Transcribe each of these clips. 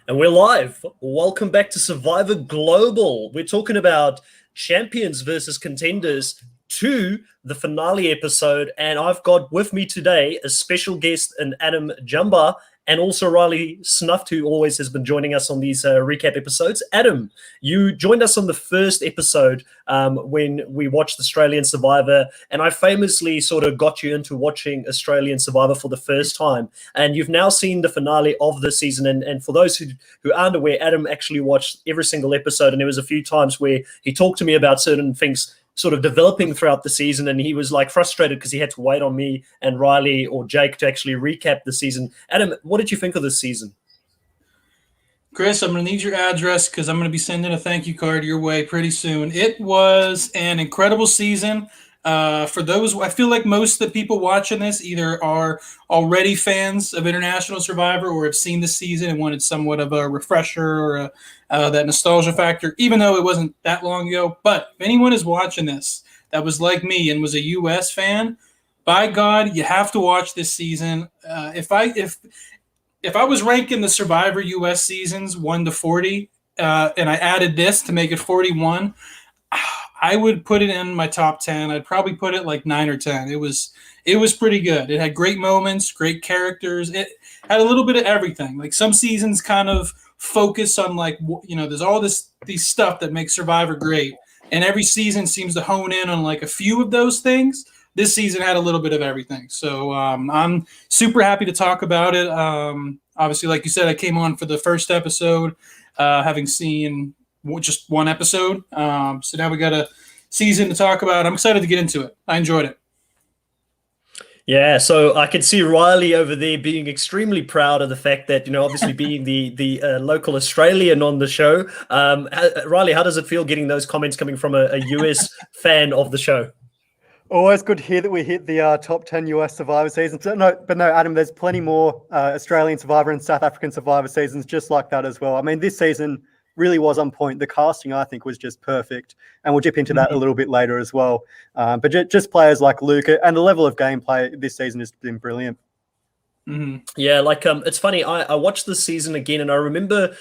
And we're live. Welcome back to Survivor Global. We're talking about champions versus contenders to the finale episode. And I've got with me today a special guest in Adam Jumba and also Riley Snuft, who always has been joining us on these recap episodes. Adam, you joined us on the first episode when we watched Australian Survivor, and I famously sort of got you into watching Australian Survivor for the first time. And you've now seen the finale of the season. And for those who aren't aware, Adam actually watched every single episode, and there was a few times where he talked to me about certain things sort of developing throughout the season, and he was like frustrated because he had to wait on me and Riley or Jake to actually recap the season. Adam, what did you think of this season? Chris, I'm going to need your address because I'm going to be sending a thank you card your way pretty soon. It was an incredible season. For those, I feel like most of the people watching this either are already fans of International Survivor or have seen the season and wanted somewhat of a refresher or that nostalgia factor, even though it wasn't that long ago. But if anyone is watching this that was like me and was a U.S. fan, by God, you have to watch this season. If I was ranking the Survivor U.S. seasons 1 to 40, and I added this to make it 41, I would put it in my top 10. I'd probably put it like 9 or 10. It was pretty good. It had great moments, great characters. It had a little bit of everything. Like some seasons kind of focus on there's all these stuff that makes Survivor great, and every season seems to hone in on like a few of those things. This season had a little bit of everything. So I'm super happy to talk about it. Obviously, like you said, I came on for the first episode, having seen just one episode. So now we got a season to talk about. I'm excited to get into it. I enjoyed it. Yeah, so I could see Riley over there being extremely proud of the fact that, obviously being the local Australian on the show. Riley, how does it feel getting those comments coming from a US fan of the show? Always good to hear that we hit the top 10 US Survivor seasons. No, Adam, there's plenty more Australian Survivor and South African Survivor seasons just like that as well. I mean, this season really was on point. The casting, I think, was just perfect. And we'll dip into that a little bit later as well. But just players like Luke and the level of gameplay this season has been brilliant. Mm-hmm. Yeah, it's funny. I watched this season again, and I remember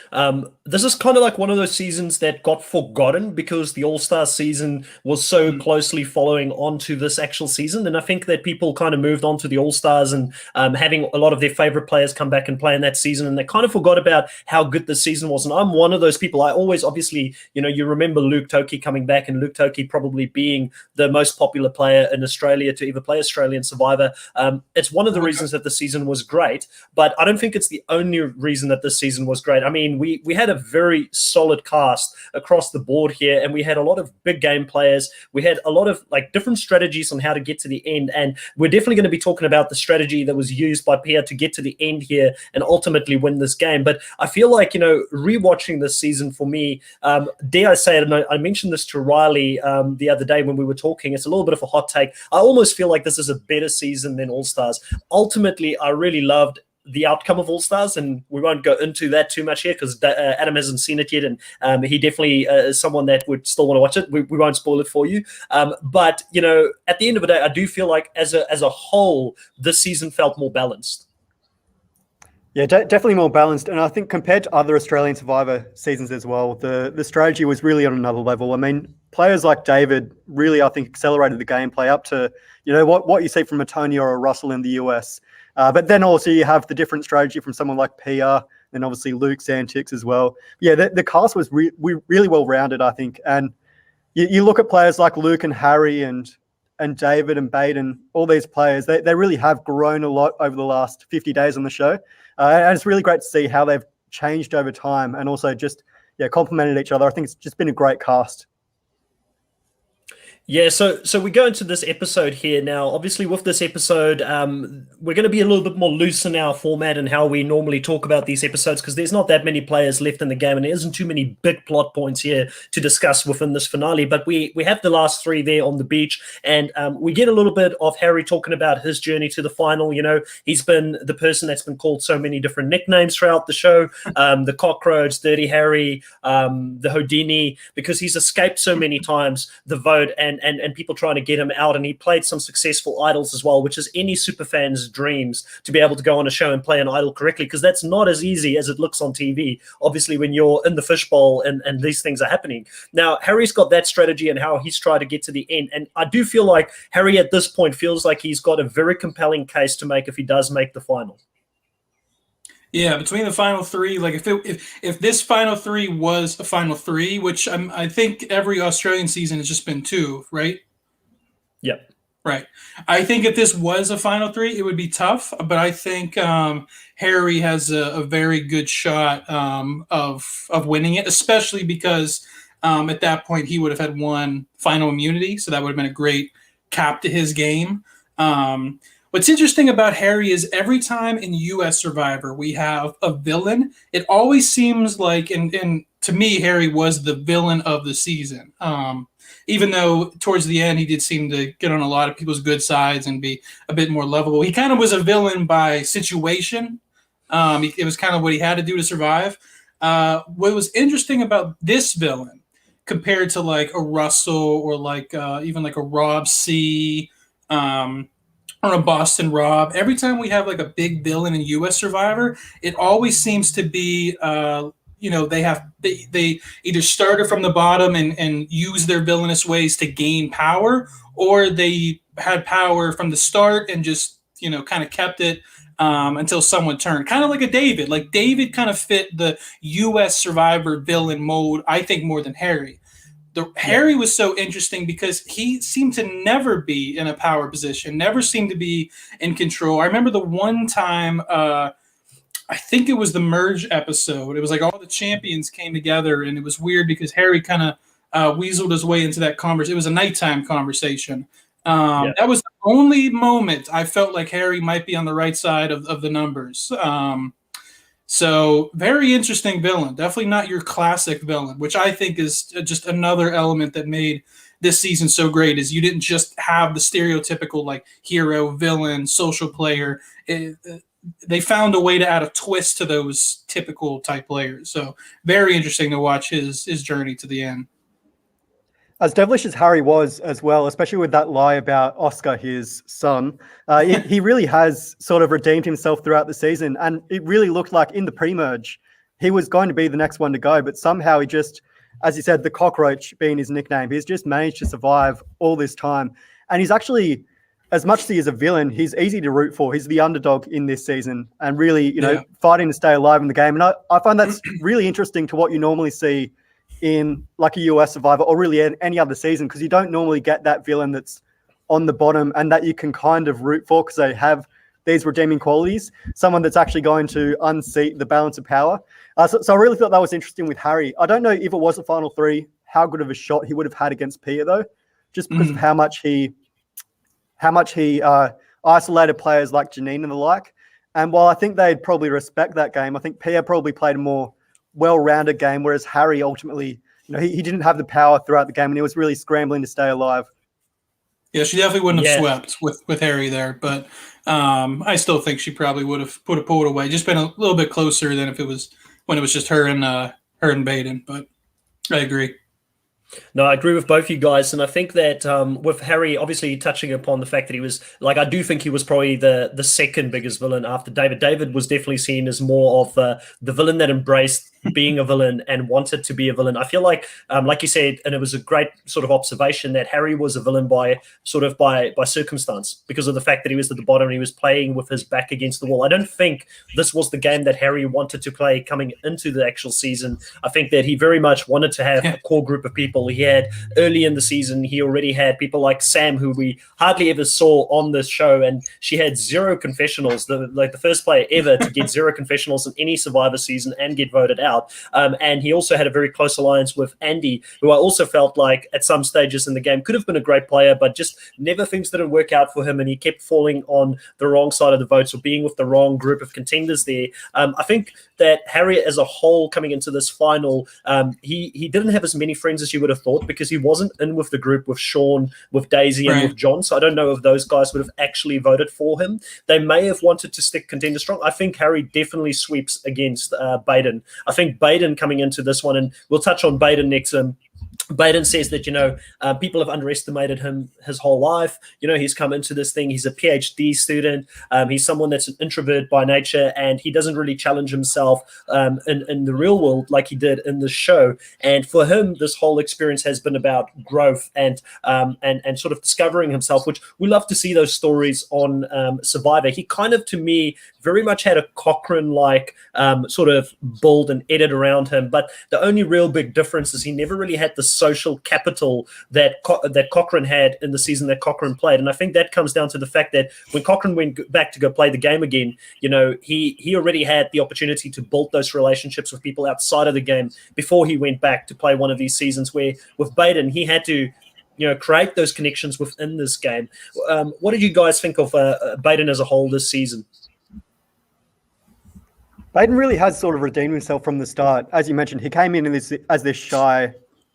this is kind of like one of those seasons that got forgotten because the All-Star season was so closely following on to this actual season. And I think that people kind of moved on to the All-Stars and having a lot of their favorite players come back and play in that season, and they kind of forgot about how good the season was. And I'm one of those people. I always, obviously, you remember Luke Toki coming back, and Luke Toki probably being the most popular player in Australia to ever play Australian Survivor. It's one of the reasons that the season was great, but I don't think it's the only reason that this season was great. I mean, we had a very solid cast across the board here, and we had a lot of big game players. We had a lot of different strategies on how to get to the end, and we're definitely going to be talking about the strategy that was used by Pia to get to the end here and ultimately win this game. But I feel like, rewatching this season for me, dare I say it, and I mentioned this to Riley the other day when we were talking, it's a little bit of a hot take. I almost feel like this is a better season than All-Stars. Ultimately, I really loved the outcome of All-Stars, and we won't go into that too much here because Adam hasn't seen it yet, and he definitely is someone that would still want to watch it. We won't spoil it for you. But, at the end of the day, I do feel like as a whole, this season felt more balanced. Yeah, definitely more balanced. And I think compared to other Australian Survivor seasons as well, the strategy was really on another level. I mean, players like David really, I think, accelerated the gameplay up to, what you see from a Tony or a Russell in the US. But then also you have the different strategy from someone like Pia and obviously Luke's antics as well. Yeah, the cast was really well-rounded, I think. And you look at players like Luke and Harry and David and Baden, all these players, they really have grown a lot over the last 50 days on the show. And it's really great to see how they've changed over time and also just complemented each other. I think it's just been a great cast. Yeah, so we go into this episode here now. Obviously, with this episode, we're going to be a little bit more loose in our format and how we normally talk about these episodes because there's not that many players left in the game and there isn't too many big plot points here to discuss within this finale. But we have the last three there on the beach, and we get a little bit of Harry talking about his journey to the final. He's been the person that's been called so many different nicknames throughout the show, the Cockroach, Dirty Harry, the Houdini, because he's escaped so many times the vote. And and people trying to get him out. And he played some successful idols as well, which is any superfan's dreams, to be able to go on a show and play an idol correctly, because that's not as easy as it looks on TV, obviously, when you're in the fishbowl and these things are happening. Now, Harry's got that strategy and how he's tried to get to the end. And I do feel like Harry at this point feels like he's got a very compelling case to make if he does make the final. Yeah, between the final three, like if this final three was a final three, which I think every Australian season has just been two, right? Yep. Right. I think if this was a final three, it would be tough, but I think Harry has a very good shot of winning it, especially because at that point he would have had one final immunity, so that would have been a great cap to his game. What's interesting about Harry is every time in US Survivor we have a villain, it always seems like, and to me, Harry was the villain of the season. Even though towards the end he did seem to get on a lot of people's good sides and be a bit more lovable. He kind of was a villain by situation. It was kind of what he had to do to survive. What was interesting about this villain compared to like a Russell or like even like a Rob C., or a Boston Rob, every time we have like a big villain in US Survivor, it always seems to be they either started from the bottom and use their villainous ways to gain power, or they had power from the start and just kind of kept it until someone turned, kind of like a David. Like David kind of fit the US Survivor villain mode, I think, more than Harry. Harry was so interesting because he seemed to never be in a power position, never seemed to be in control. I remember the one time, I think it was the Merge episode. It was like all the champions came together, and it was weird because Harry kind of weaseled his way into that conversation. It was a nighttime conversation. That was the only moment I felt like Harry might be on the right side of the numbers. So very interesting villain. Definitely not your classic villain, which I think is just another element that made this season so great, is you didn't just have the stereotypical like hero, villain, social player. They found a way to add a twist to those typical type players. So very interesting to watch his journey to the end. As devilish as Harry was as well, especially with that lie about Oscar, his son, he really has sort of redeemed himself throughout the season. And it really looked like in the pre-merge, he was going to be the next one to go. But somehow he just, as you said, the cockroach being his nickname, he's just managed to survive all this time. And he's actually, as much as he is a villain, he's easy to root for. He's the underdog in this season and really, fighting to stay alive in the game. And I find that's really interesting to what you normally see in like a US Survivor or really any other season, because you don't normally get that villain that's on the bottom and that you can kind of root for because they have these redeeming qualities, someone that's actually going to unseat the balance of power. So I really thought that was interesting with Harry. I don't know if it was a final three, how good of a shot he would have had against Pia though, just because of how much he isolated players like Janine and the like. And while I think they'd probably respect that game, I think Pia probably played a more well-rounded game, whereas Harry ultimately, he didn't have the power throughout the game and he was really scrambling to stay alive. Yeah, she definitely wouldn't have swept with Harry there, but I still think she probably would have pulled away, just been a little bit closer than if it was when it was just her and Baden. But I agree. No, I agree with both you guys, and I think that with Harry, obviously touching upon the fact that he was, like, I do think he was probably the second biggest villain after David. David was definitely seen as more of the villain that embraced being a villain and wanted to be a villain. I feel like you said, and it was a great sort of observation, that Harry was a villain by circumstance, because of the fact that he was at the bottom and he was playing with his back against the wall. I don't think this was the game that Harry wanted to play coming into the actual season. I think that he very much wanted to have a core group of people. He had early in the season, he already had people like Sam, who we hardly ever saw on this show, and she had 0 confessionals, the first player ever to get 0 confessionals in any Survivor season and get voted out. And he also had a very close alliance with Andy, who I also felt like at some stages in the game could have been a great player, but just never things didn't work out for him, and he kept falling on the wrong side of the votes or being with the wrong group of contenders there. I think that Harry as a whole coming into this final, he didn't have as many friends as you would have thought, because he wasn't in with the group with Sean, with Daisy, and with John. So I don't know if those guys would have actually voted for him. They may have wanted to stick contender strong. I think Harry definitely sweeps against Baden. I think Baden coming into this one, and we'll touch on Baden next, Baden says that, people have underestimated him his whole life. He's come into this thing. He's a PhD student. He's someone that's an introvert by nature, and he doesn't really challenge himself in the real world like he did in the show. And for him, this whole experience has been about growth and sort of discovering himself, which we love to see those stories on Survivor. He kind of, to me, very much had a Cochrane-like sort of build and edit around him. But the only real big difference is he never really had the social capital that Cochrane had in the season that Cochrane played. And I think that comes down to the fact that when Cochrane went back to go play the game again, he already had the opportunity to build those relationships with people outside of the game before he went back to play one of these seasons, where with Baden, he had to create those connections within this game. What did you guys think of Baden as a whole this season? Baden really has sort of redeemed himself from the start. As you mentioned, he came in as this shy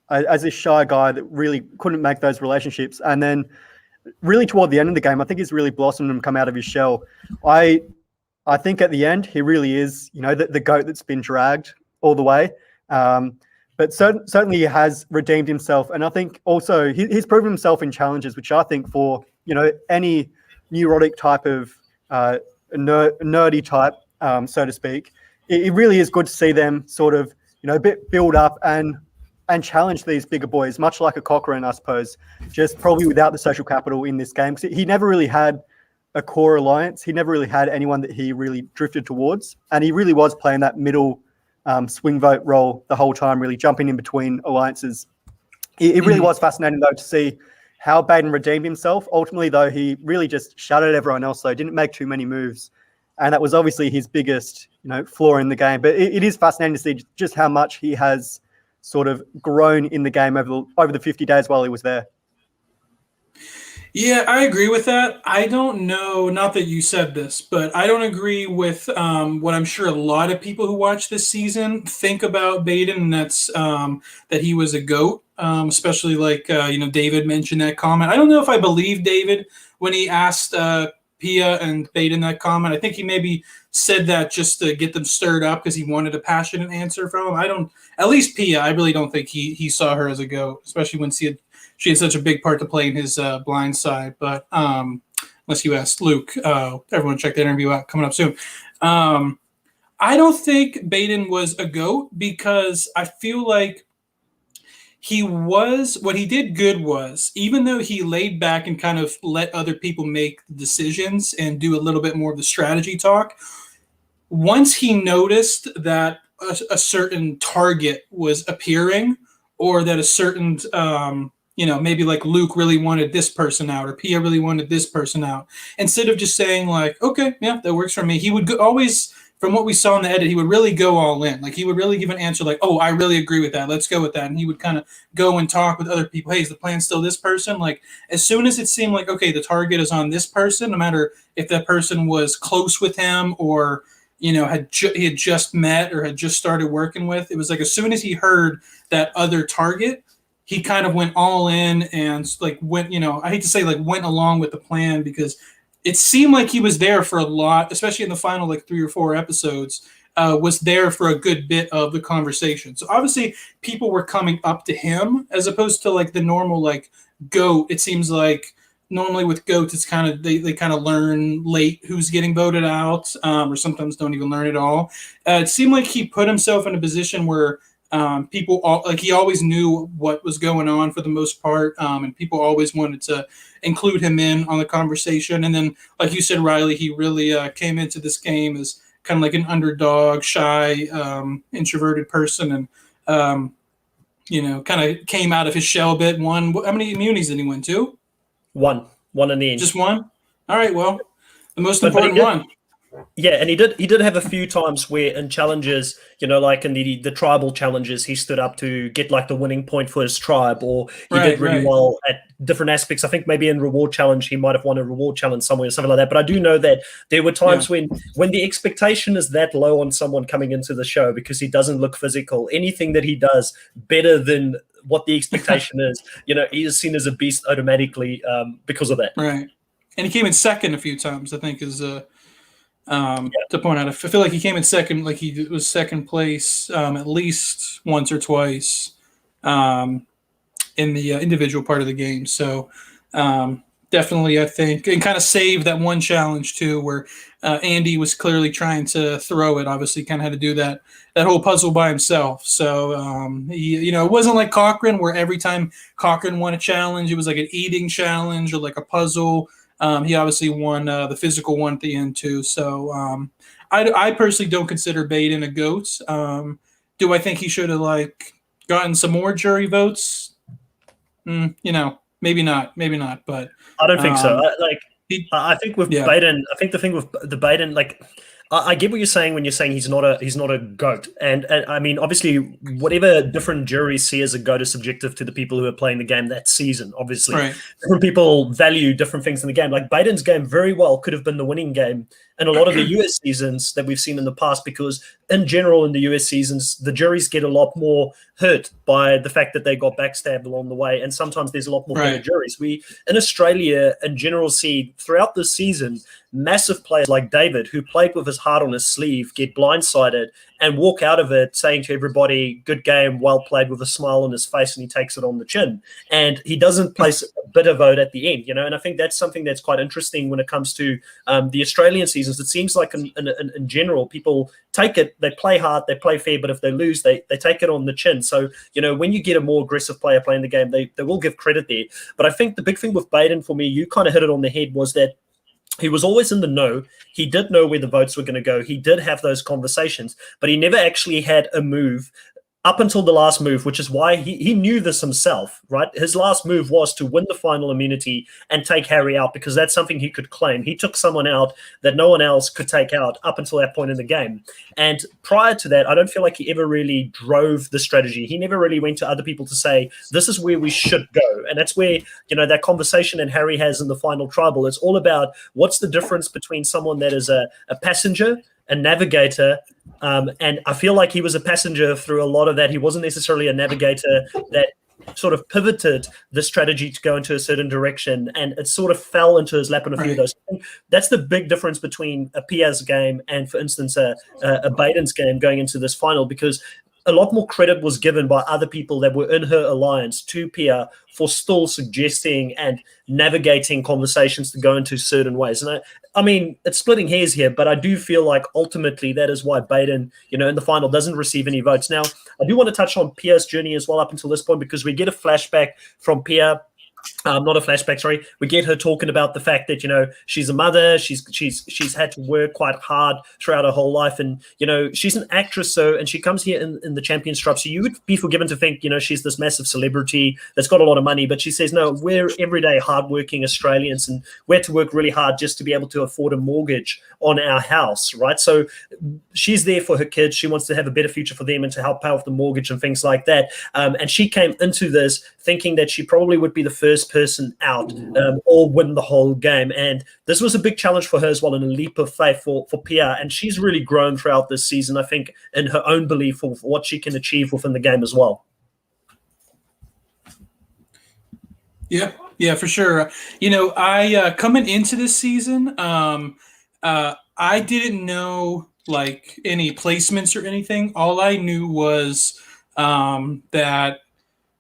guy that really couldn't make those relationships. And then really toward the end of the game, I think he's really blossomed and come out of his shell. I think at the end, he really is, the goat that's been dragged all the way. But certainly he has redeemed himself. And I think also he's proven himself in challenges, which I think for, any neurotic type of nerdy type, so to speak, it really is good to see them sort of, build up and challenge these bigger boys, much like a Cochrane, I suppose, just probably without the social capital in this game. Because he never really had a core alliance. He never really had anyone that he really drifted towards. And he really was playing that middle swing vote role the whole time, really jumping in between alliances. It really was fascinating, though, to see how Baden redeemed himself. Ultimately, though, he really just shadowed everyone else, though, didn't make too many moves. And that was obviously his biggest, flaw in the game. But it is fascinating to see just how much he has sort of grown in the game over the 50 days while he was there. Yeah, I agree with that. I don't know, not that you said this, but I don't agree with what I'm sure a lot of people who watch this season think about Baden, and that's that he was a GOAT, especially like, David mentioned that comment. I don't know if I believe David when he asked Pia and Baden that comment. I think he maybe said that just to get them stirred up because he wanted a passionate answer from him. At least Pia, I really don't think he saw her as a GOAT, especially when she had such a big part to play in his blind side. But unless you asked Luke, everyone check that interview out coming up soon. I don't think Baden was a GOAT because I feel like what he did good was, even though he laid back and kind of let other people make decisions and do a little bit more of the strategy talk, once he noticed that a certain target was appearing, or that a certain, maybe like Luke really wanted this person out, or Pia really wanted this person out, instead of just saying like, okay, yeah, that works for me, he would always, from what we saw in the edit, he would really go all in. Like he would really give an answer like, oh, I really agree with that. Let's go with that. And he would kind of go and talk with other people. Hey, is the plan still this person? Like as soon as it seemed like, okay, the target is on this person, no matter if that person was close with him or, he had just met or had just started working with, it was like as soon as he heard that other target, he kind of went all in and like went, I hate to say like went along with the plan, because it seemed like he was there for a lot, especially in the final like 3 or 4 episodes, was there for a good bit of the conversation. So obviously people were coming up to him as opposed to like the normal like GOAT. It seems like normally with GOATs, it's kind of they kind of learn late who's getting voted out, or sometimes don't even learn at all. It seemed like he put himself in a position where he always knew what was going on for the most part, and people always wanted to include him in on the conversation. And then, like you said, Riley, he really came into this game as kind of like an underdog, shy, introverted person, and kind of came out of his shell a bit. How many immunities did he win? 2? One in the end. Just one? All right, well, the most important one. Yeah, and he did have a few times where in challenges, like in the tribal challenges, he stood up to get like the winning point for his tribe, or he did really well at different aspects. I think maybe in reward challenge, he might have won a reward challenge somewhere or something like that. But I do know that there were times when the expectation is that low on someone coming into the show because he doesn't look physical, anything that he does better than what the expectation is, he is seen as a beast automatically because of that. Right. And he came in second a few times, I think, is to point out. I feel like he came in second, like he was second place at least once or twice. in the individual part of the game. So definitely, I think, and kind of saved that one challenge too, where Andy was clearly trying to throw it. Obviously, kind of had to do that whole puzzle by himself. So it wasn't like Cochran, where every time Cochran won a challenge, it was like an eating challenge or like a puzzle. He obviously won the physical one at the end too. So I personally don't consider Baden a GOAT. Do I think he should have gotten some more jury votes? Maybe not. But I don't think so. I think with Yeah. Baden, I think the thing with the Baden, I get what you're saying when you're saying he's not a GOAT, and I mean obviously whatever different juries see as a GOAT is subjective to the people who are playing the game that season. Obviously, Right. different people value different things in the game. Like Baden's game very well could have been the winning game in a lot of the US seasons that we've seen in the past, because in general in the US seasons the juries get a lot more hurt by the fact that they got backstabbed along the way, and sometimes there's a lot more better Right. juries. We in Australia in general see throughout the season massive players like David, who played with his heart on his sleeve, get blindsided and walk out of it saying to everybody, good game, well played, with a smile on his face, and he takes it on the chin. And he doesn't place a bitter vote at the end, and I think that's something that's quite interesting when it comes to the Australian seasons. It seems like in general, people take it, they play hard, they play fair, but if they lose, they take it on the chin. So, when you get a more aggressive player playing the game, they will give credit there. But I think the big thing with Baden for me, you kind of hit it on the head, was that he was always in the know. He did know where the votes were going to go. He did have those conversations, but he never actually had a move up until the last move, which is why he knew this himself, right? His last move was to win the final immunity and take Harry out, because that's something he could claim. He took someone out that no one else could take out up until that point in the game. And prior to that, I don't feel like he ever really drove the strategy. He never really went to other people to say, this is where we should go. And that's where, that conversation that Harry has in the final tribal, it's all about what's the difference between someone that is a passenger, a navigator, and I feel like he was a passenger through a lot of that. He wasn't necessarily a navigator that sort of pivoted the strategy to go into a certain direction, and it sort of fell into his lap in a few of those. That's the big difference between a Pia's game and, for instance, a Baden's game going into this final, because a lot more credit was given by other people that were in her alliance to Pia for still suggesting and navigating conversations to go into certain ways. And I mean, it's splitting hairs here, but I do feel like ultimately that is why Baden, in the final doesn't receive any votes. Now, I do want to touch on Pia's journey as well up until this point, because we get a flashback from Pia. Not a flashback, sorry. We get her talking about the fact that, she's a mother, she's had to work quite hard throughout her whole life, and she's an actress, and she comes here in the champion strap, so you would be forgiven to think she's this massive celebrity that's got a lot of money, but she says, no, we're everyday hardworking Australians, and we had to work really hard just to be able to afford a mortgage on our house, right? So she's there for her kids. She wants to have a better future for them and to help pay off the mortgage and things like that, and she came into this thinking that she probably would be the first person out or win the whole game. And this was a big challenge for her as well, and a leap of faith for Pia. And she's really grown throughout this season, I think, in her own belief of what she can achieve within the game as well. Yeah, for sure. I coming into this season, I didn't know any placements or anything. All I knew was that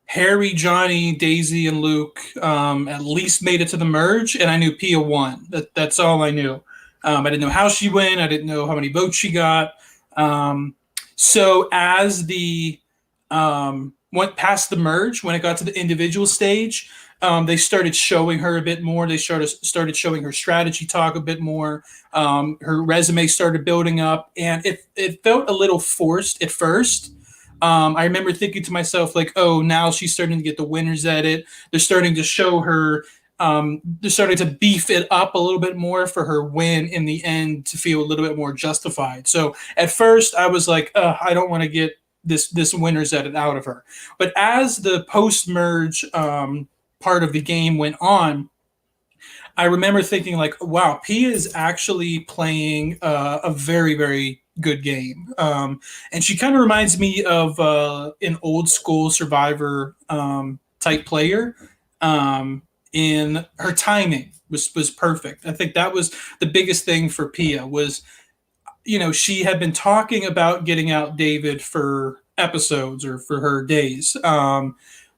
Harry, Johnny, Daisy, and Luke at least made it to the merge, and I knew Pia won. That's all I knew. I didn't know how she went. I didn't know how many votes she got. So as the went past the merge, when it got to the individual stage, they started showing her a bit more. They started showing her strategy talk a bit more. Her resume started building up, and it felt a little forced at first. I remember thinking to myself, oh, now she's starting to get the winner's edit. They're starting to show her, they're starting to beef it up a little bit more for her win in the end to feel a little bit more justified. So at first I was like, I don't want to get this winner's edit out of her. But as the post-merge part of the game went on, I remember thinking wow, Pia is actually playing a very, very good game. And she kind of reminds me of an old school Survivor type player. In her timing was perfect. I think that was the biggest thing for Pia was, she had been talking about getting out David for episodes or for her days.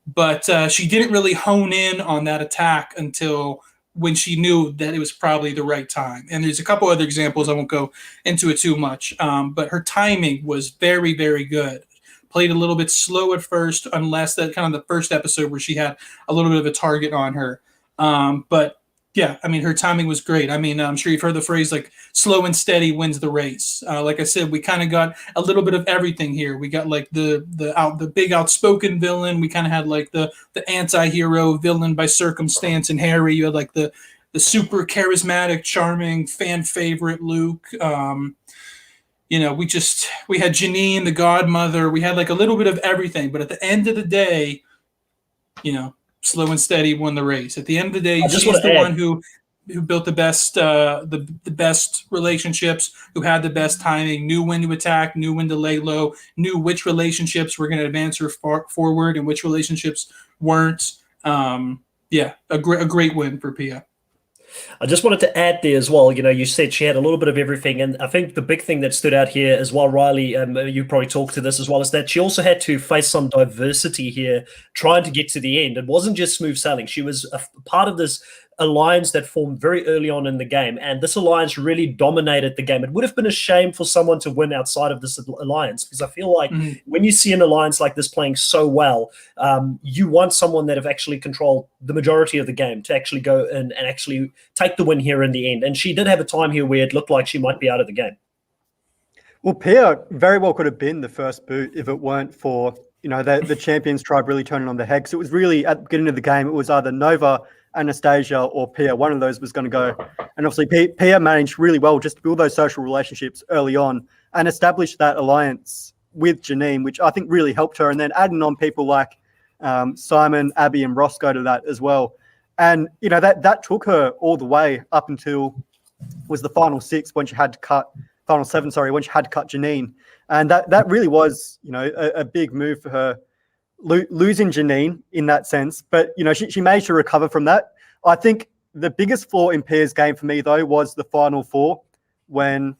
but she didn't really hone in on that attack until when she knew that it was probably the right time. And there's a couple other examples. I won't go into it too much, but her timing was very, very good. Played a little bit slow at first, unless that kind of the first episode where she had a little bit of a target on her. But yeah, I mean, her timing was great. I mean, I'm sure you've heard the phrase like "slow and steady wins the race." Like I said, we kind of got a little bit of everything here. We got like the big outspoken villain. We kind of had like the anti-hero villain by circumstance and Harry. You had like the super charismatic, charming, fan favorite Luke. We had Janine, the godmother. We had like a little bit of everything. But at the end of the day, slow and steady won the race. At the end of the day, she's the one who built the best the best relationships, who had the best timing, knew when to attack, knew when to lay low, knew which relationships were going to advance her forward and which relationships weren't. A great win for Pia. I just wanted to add there as well, you said she had a little bit of everything. And I think the big thing that stood out here as well, Riley, you probably talked to this as well, is that she also had to face some diversity here trying to get to the end. It wasn't just smooth sailing. She was a part of this alliance that formed very early on in the game. And this alliance really dominated the game. It would have been a shame for someone to win outside of this alliance, because I feel like when you see an alliance like this playing so well, you want someone that have actually controlled the majority of the game to actually go in and actually take the win here in the end. And she did have a time here where it looked like she might be out of the game. Well, Pia very well could have been the first boot if it weren't for, the Champions tribe really turning on the head. So it was really, at the beginning of the game, it was either Nova, Anastasia, or Pia. One of those was going to go. And obviously Pia managed really well just to build those social relationships early on and establish that alliance with Janine, which I think really helped her. And then adding on people like Simon, Abby, and Roscoe to that as well. And, that took her all the way up until was the final seven, when she had to cut Janine. And that really was, a big move for her, losing Janine in that sense. But, she managed to recover from that. I think the biggest flaw in Pia's game for me, though, was the final five, when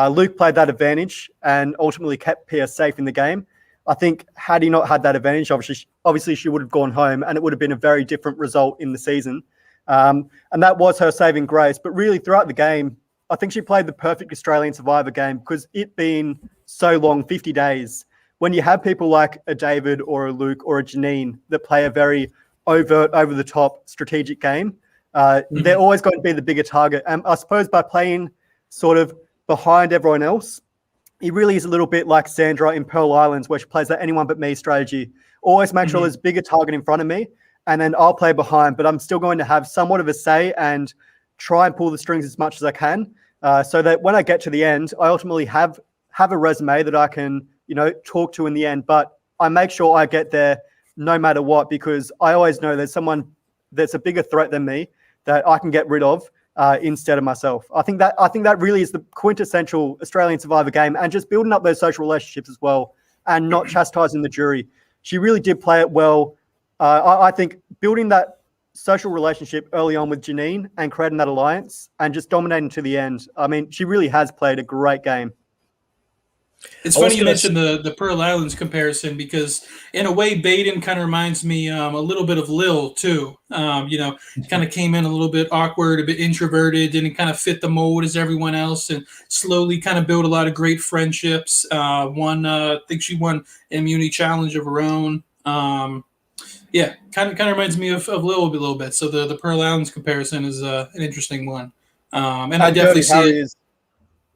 Luke played that advantage and ultimately kept Pia safe in the game. I think had he not had that advantage, obviously she would have gone home and it would have been a very different result in the season. And that was her saving grace. But really throughout the game, I think she played the perfect Australian Survivor game, because it being so long, 50 days, when you have people like a David or a Luke or a Janine that play a very overt, over-the-top strategic game, they're always going to be the bigger target. And I suppose by playing sort of behind everyone else, it really is a little bit like Sandra in Pearl Islands, where she plays that anyone but me strategy. Always make sure there's a bigger target in front of me, and then I'll play behind, but I'm still going to have somewhat of a say and try and pull the strings as much as I can, so that when I get to the end, I ultimately have a resume that I can, talk to in the end. But I make sure I get there no matter what, because I always know there's someone that's a bigger threat than me that I can get rid of instead of myself. I think that really is the quintessential Australian Survivor game, and just building up those social relationships as well, and not chastising the jury. She really did play it well. I think building that social relationship early on with Janine and creating that alliance and just dominating to the end. I mean, she really has played a great game. It's funny you mentioned the Pearl Islands comparison, because in a way Baden kind of reminds me a little bit of Lil too. Kind of came in a little bit awkward, a bit introverted, didn't kind of fit the mold as everyone else, and slowly kind of built a lot of great friendships. I think she won an immunity challenge of her own. Kind of reminds me of Lil a little bit. So the Pearl Islands comparison is an interesting one. And I definitely see it.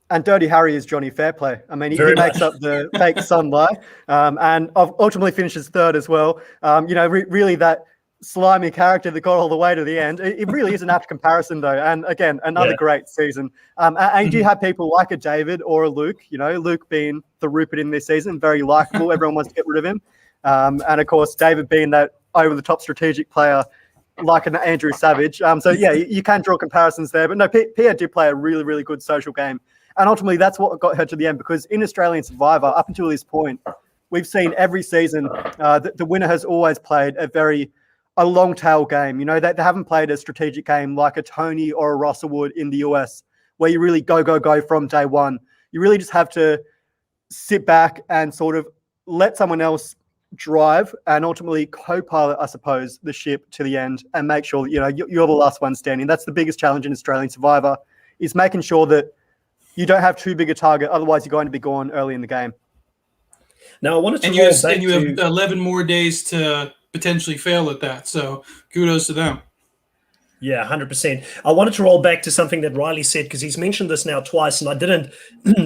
And Dirty Harry is Johnny Fairplay. I mean, he makes up the fake sun lie, and ultimately finishes third as well. Really that slimy character that got all the way to the end. It really is an apt comparison, though. And again, another great season. And you do have people like a David or a Luke. Luke being the Rupert in this season, very likable. Everyone wants to get rid of him. And of course, David being that over-the-top strategic player, like an Andrew Savage. You can draw comparisons there. But no, Pia did play a really, really good social game. And ultimately, that's what got her to the end, because in Australian Survivor, up until this point, we've seen every season the winner has always played a long tail game. They haven't played a strategic game like a Tony or a Russell would in the US, where you really go from day one. You really just have to sit back and sort of let someone else drive and ultimately co-pilot, I suppose, the ship to the end and make sure that, you're the last one standing. That's the biggest challenge in Australian Survivor, is making sure that you don't have too big a target. Otherwise, you're going to be gone early in the game. Now, I wanted to you have 11 more days to potentially fail at that. So kudos to them. Yeah, 100%. I wanted to roll back to something that Riley said, because he's mentioned this now twice, and I didn't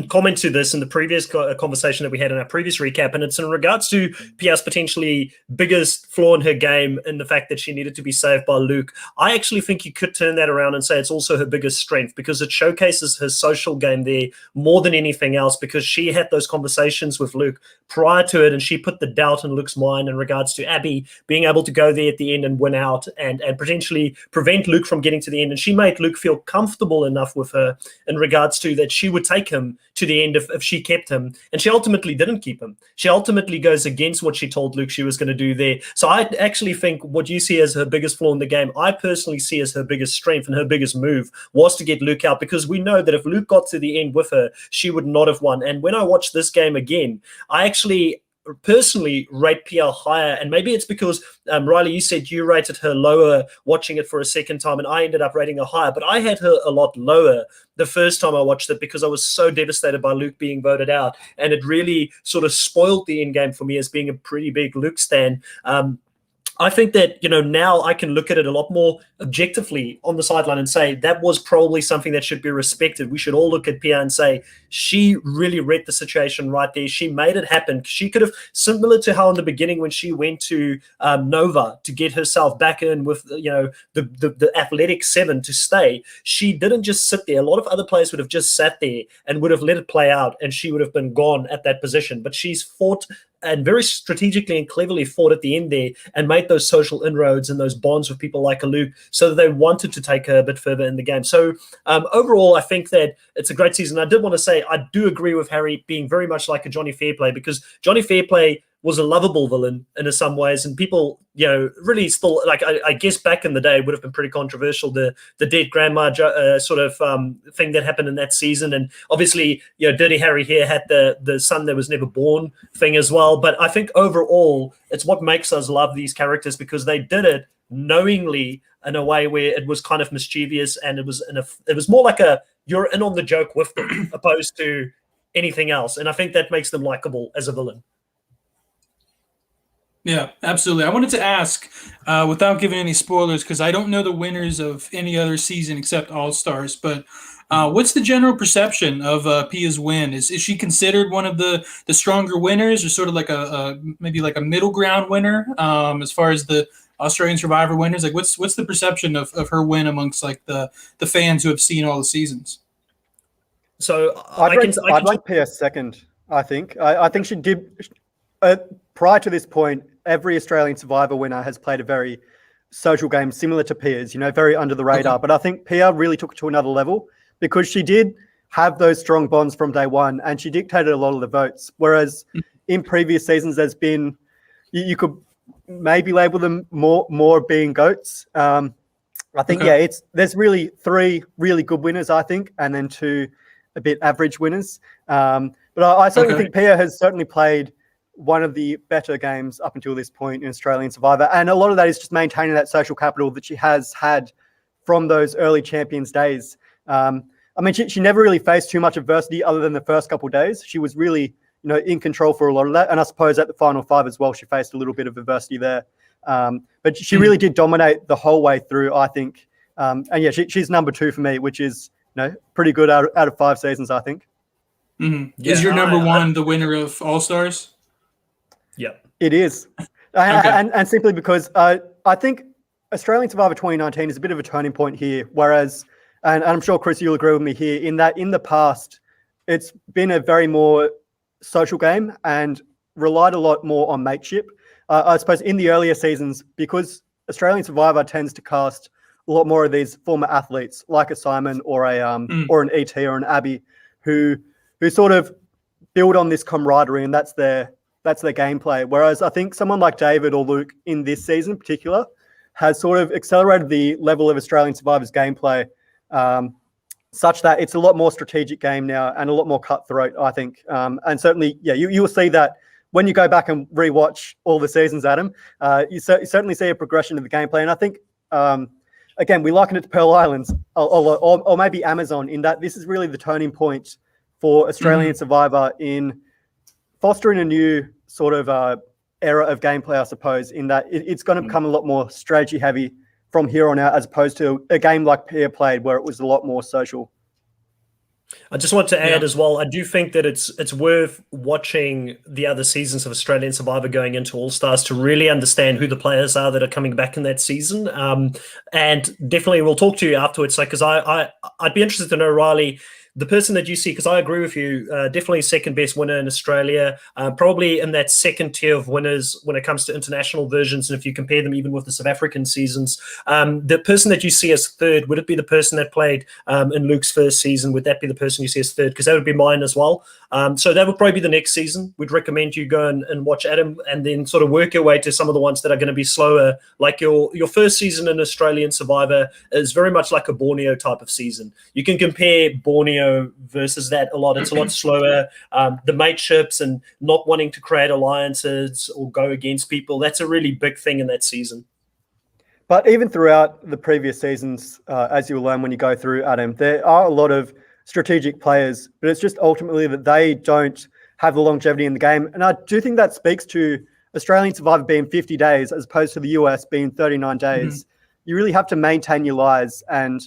comment to this in the previous conversation that we had in our previous recap, and it's in regards to Pia's potentially biggest flaw in her game, and the fact that she needed to be saved by Luke. I actually think you could turn that around and say it's also her biggest strength, because it showcases her social game there more than anything else, because she had those conversations with Luke prior to it, and she put the doubt in Luke's mind in regards to Abby being able to go there at the end and win out and potentially prevent Luke from getting to the end. And she made Luke feel comfortable enough with her in regards to that she would take him to the end if she kept him. And she ultimately didn't keep him. She ultimately goes against what she told Luke she was going to do there. So I actually think what you see as her biggest flaw in the game, I personally see as her biggest strength, and her biggest move was to get Luke out, because we know that if Luke got to the end with her, she would not have won. And when I watched this game again, I actually personally rate Pia higher, and maybe it's because Riley, you said you rated her lower watching it for a second time, and I ended up rating her higher, but I had her a lot lower the first time I watched it, because I was so devastated by Luke being voted out, and it really sort of spoiled the end game for me as being a pretty big Luke stan. I think that, now I can look at it a lot more objectively on the sideline and say that was probably something that should be respected. We should all look at Pia and say she really read the situation right there. She made it happen. She could have, similar to how in the beginning when she went to Nova to get herself back in with, the athletic 7 to stay, she didn't just sit there. A lot of other players would have just sat there and would have let it play out, and she would have been gone at that position. But she's fought and very strategically and cleverly fought at the end there and made those social inroads and those bonds with people like a Luke, so that they wanted to take her a bit further in the game. So overall, I think that it's a great season. I did want to say I do agree with Harry being very much like a Johnny Fairplay, because Johnny Fairplay was a lovable villain in some ways, and people, really still, like, I guess back in the day would have been pretty controversial, the dead grandma sort of thing that happened in that season. And obviously, Dirty Harry here had the son that was never born thing as well. But I think overall, it's what makes us love these characters, because they did it knowingly in a way where it was kind of mischievous, and it was more like you're in on the joke with them opposed to anything else. And I think that makes them likable as a villain. Yeah, absolutely. I wanted to ask, without giving any spoilers, because I don't know the winners of any other season except All-Stars, but what's the general perception of Pia's win? Is she considered one of the stronger winners, or sort of like maybe like a middle ground winner as far as the Australian Survivor winners? Like, what's the perception of her win amongst like the fans who have seen all the seasons? So I'd like Pia second. I think she did. Prior to this point, every Australian Survivor winner has played a very social game similar to Pia's, very under the radar. Okay. But I think Pia really took it to another level, because she did have those strong bonds from day one, and she dictated a lot of the votes. Whereas in previous seasons, there's been, you could maybe label them more being goats. I think, there's really 3 really good winners, I think, and then 2 a bit average winners. But I certainly think Pia has certainly played one of the better games up until this point in Australian Survivor. And a lot of that is just maintaining that social capital that she has had from those early champions days. She never really faced too much adversity other than the first couple of days. She was really, in control for a lot of that. And I suppose at the final 5 as well, she faced a little bit of adversity there. But she really did dominate the whole way through, I think. She's number 2 for me, which is, pretty good out of 5 seasons, I think. Mm-hmm. Yeah, is your number 1 the winner of All-Stars? Yeah, it is. And simply because I think Australian Survivor 2019 is a bit of a turning point here, whereas, and I'm sure, Chris, you'll agree with me here, in that in the past, it's been a very more social game and relied a lot more on mateship. I suppose in the earlier seasons, because Australian Survivor tends to cast a lot more of these former athletes, like a Simon or or an ET or an Abby, who sort of build on this camaraderie, and that's their gameplay. Whereas I think someone like David or Luke in this season in particular has sort of accelerated the level of Australian Survivor's gameplay, such that it's a lot more strategic game now and a lot more cutthroat, I think. And certainly, you will see that when you go back and rewatch all the seasons, Adam, you certainly see a progression of the gameplay. And I think, again, we liken it to Pearl Islands or maybe Amazon, in that this is really the turning point for Australian Survivor in fostering a new sort of era of gameplay, I suppose, in that it's going to become a lot more strategy heavy from here on out, as opposed to a game like Peer Played, where it was a lot more social. I just want to add as well, I do think that it's worth watching the other seasons of Australian Survivor going into All-Stars to really understand who the players are that are coming back in that season. And definitely we'll talk to you afterwards, because I'd be interested to know, Riley, the person that you see, because I agree with you, definitely second best winner in Australia, probably in that second tier of winners when it comes to international versions. And if you compare them even with the South African seasons, the person that you see as third, would it be the person that played in Luke's first season? Would that be the person you see as third? Because that would be mine as well. So that would probably be the next season. We'd recommend you go and watch Adam, and then sort of work your way to some of the ones that are going to be slower. Like your first season in Australian Survivor is very much like a Borneo type of season. You can compare Borneo versus that a lot. It's a lot slower. The mateships and not wanting to create alliances or go against people, that's a really big thing in that season. But even throughout the previous seasons, as you'll learn when you go through, Adam, there are a lot of strategic players, but it's just ultimately that they don't have the longevity in the game. And I do think that speaks to Australian Survivor being 50 days as opposed to the US being 39 days. You really have to maintain your lives, and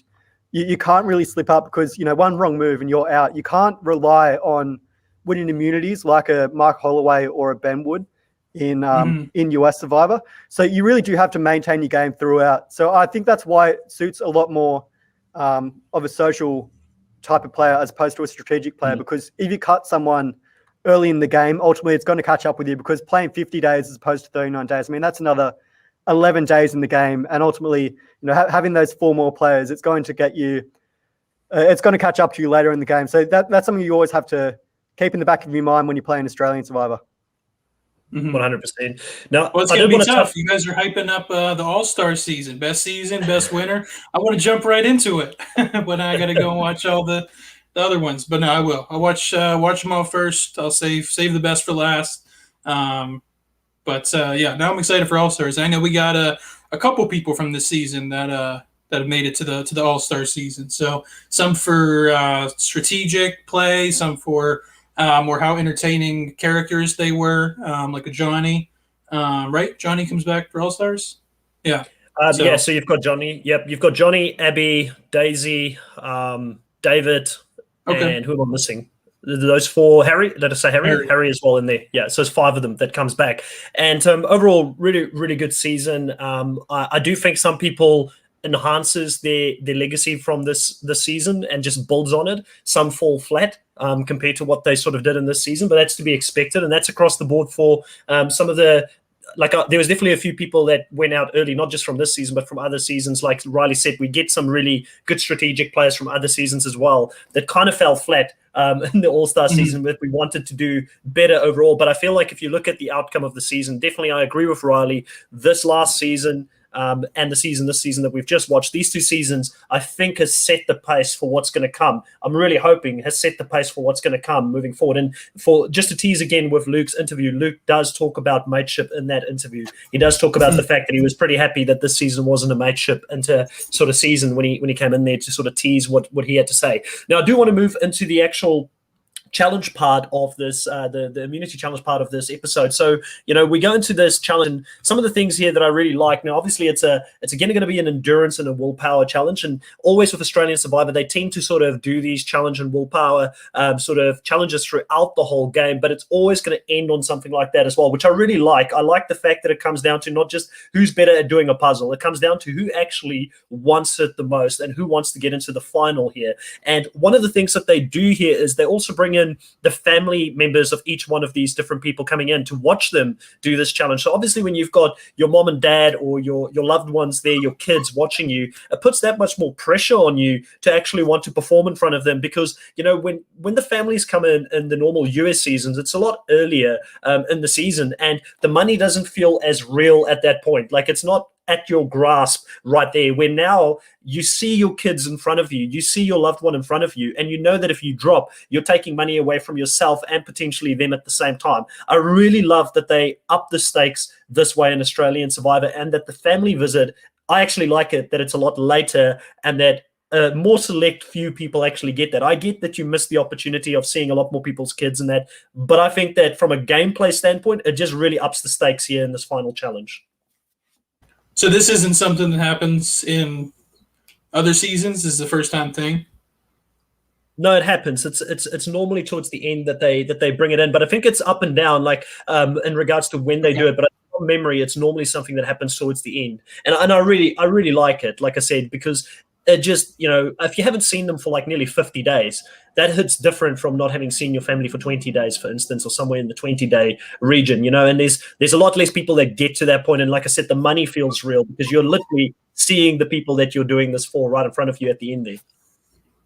you can't really slip up, because, one wrong move and you're out. You can't rely on winning immunities like a Mark Holloway or a Ben Wood in US Survivor. So you really do have to maintain your game throughout. So I think that's why it suits a lot more of a social type of player as opposed to a strategic player, because if you cut someone early in the game, ultimately it's going to catch up with you, because playing 50 days as opposed to 39 days, I mean, that's another 11 days in the game. And ultimately, having those 4 more players, it's going to get you, it's going to catch up to you later in the game. So that's something you always have to keep in the back of your mind when you're playing Australian Survivor. 100%. Now, well, it's going to be tough. You guys are hyping up the All-Star season, best winner. I want to jump right into it, but I got to go and watch all the other ones. But no, I will. I'll watch them all first. I'll save the best for last. But now I'm excited for All-Stars. I know we got a couple people from this season that have made it to the All-Star season. So some for strategic play, some for or how entertaining characters they were, like a Johnny. Right? Johnny comes back for All-Stars? Yeah. So you've got Johnny. Yep, you've got Johnny, Abby, Daisy, David, and who am I missing? Those 4, Harry, did I say Harry? Harry as well in there. Yeah, so it's 5 of them that comes back. And overall, really, really good season. I do think some people enhances their legacy from this season and just builds on it. Some fall flat compared to what they sort of did in this season, but that's to be expected. And that's across the board for some of the, there was definitely a few people that went out early, not just from this season, but from other seasons. Like Riley said, we get some really good strategic players from other seasons as well that kind of fell flat in the All-Star season, but we wanted to do better overall. But I feel like if you look at the outcome of the season, definitely I agree with Riley. This last season and this season that we've just watched, these 2 seasons, I think has set the pace for what's going to come. I'm really hoping has set the pace for what's going to come moving forward. And for just to tease again with Luke's interview, Luke does talk about mateship in that interview. He does talk about the fact that he was pretty happy that this season wasn't a mateship into sort of season when he came in there to sort of tease what he had to say. Now, I do want to move into the actual challenge part of this, the immunity challenge part of this episode. So, we go into this challenge, and some of the things here that I really like. Now, obviously, it's again going to be an endurance and a willpower challenge, and always with Australian Survivor, they tend to sort of do these challenge and willpower sort of challenges throughout the whole game, but it's always going to end on something like that as well, which I really like. I like the fact that it comes down to not just who's better at doing a puzzle. It comes down to who actually wants it the most and who wants to get into the final here. And one of the things that they do here is they also bring in the family members of each one of these different people coming in to watch them do this challenge. So obviously when you've got your mom and dad or your loved ones there, your kids watching you, it puts that much more pressure on you to actually want to perform in front of them, because when the families come in the normal US seasons, it's a lot earlier in the season, and the money doesn't feel as real at that point. Like, it's not at your grasp right there, where now you see your kids in front of you, you see your loved one in front of you, and you know that if you drop, you're taking money away from yourself and potentially them at the same time. I really love that they up the stakes this way in Australian Survivor, and that the family visit, I actually like it that it's a lot later, and that more select few people actually get that. I get that you miss the opportunity of seeing a lot more people's kids and that, but I think that from a gameplay standpoint, it just really ups the stakes here in this final challenge. So this isn't something that happens in other seasons. This is the first time thing. No, it happens. It's normally towards the end that they bring it in, but I think it's up and down, like in regards to when they do it. But from memory, it's normally something that happens towards the end, and I really like it. Like I said, because it just, if you haven't seen them for like nearly 50 days, that hits different from not having seen your family for 20 days, for instance, or somewhere in the 20-day region, and there's a lot less people that get to that point. And like I said, the money feels real because you're literally seeing the people that you're doing this for right in front of you at the end there.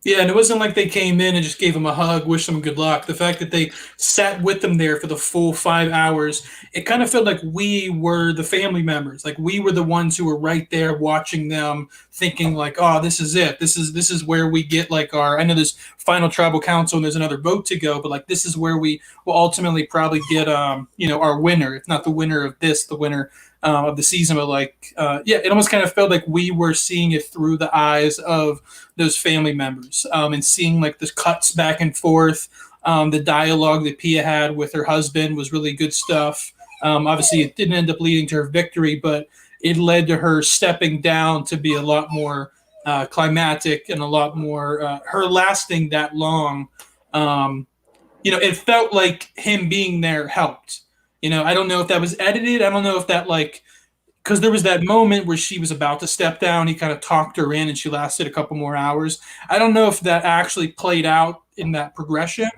Yeah, and it wasn't like they came in and just gave them a hug, wish them good luck. The fact that they sat with them there for the full 5 hours, it kind of felt like we were the family members. Like we were the ones who were right there watching them, thinking like, oh, this is it. This is where we get like I know there's final tribal council and there's another vote to go, but like this is where we will ultimately probably get our winner, if not the winner of this, the winner of the season. But it almost kind of felt like we were seeing it through the eyes of those family members, and seeing like the cuts back and forth. The dialogue that Pia had with her husband was really good stuff. Obviously, it didn't end up leading to her victory, but it led to her stepping down to be a lot more climactic and a lot more her lasting that long. It felt like him being there helped. I don't know if that was edited. I don't know if that because there was that moment where she was about to step down. He kind of talked her in and she lasted a couple more hours. I don't know if that actually played out in that progression,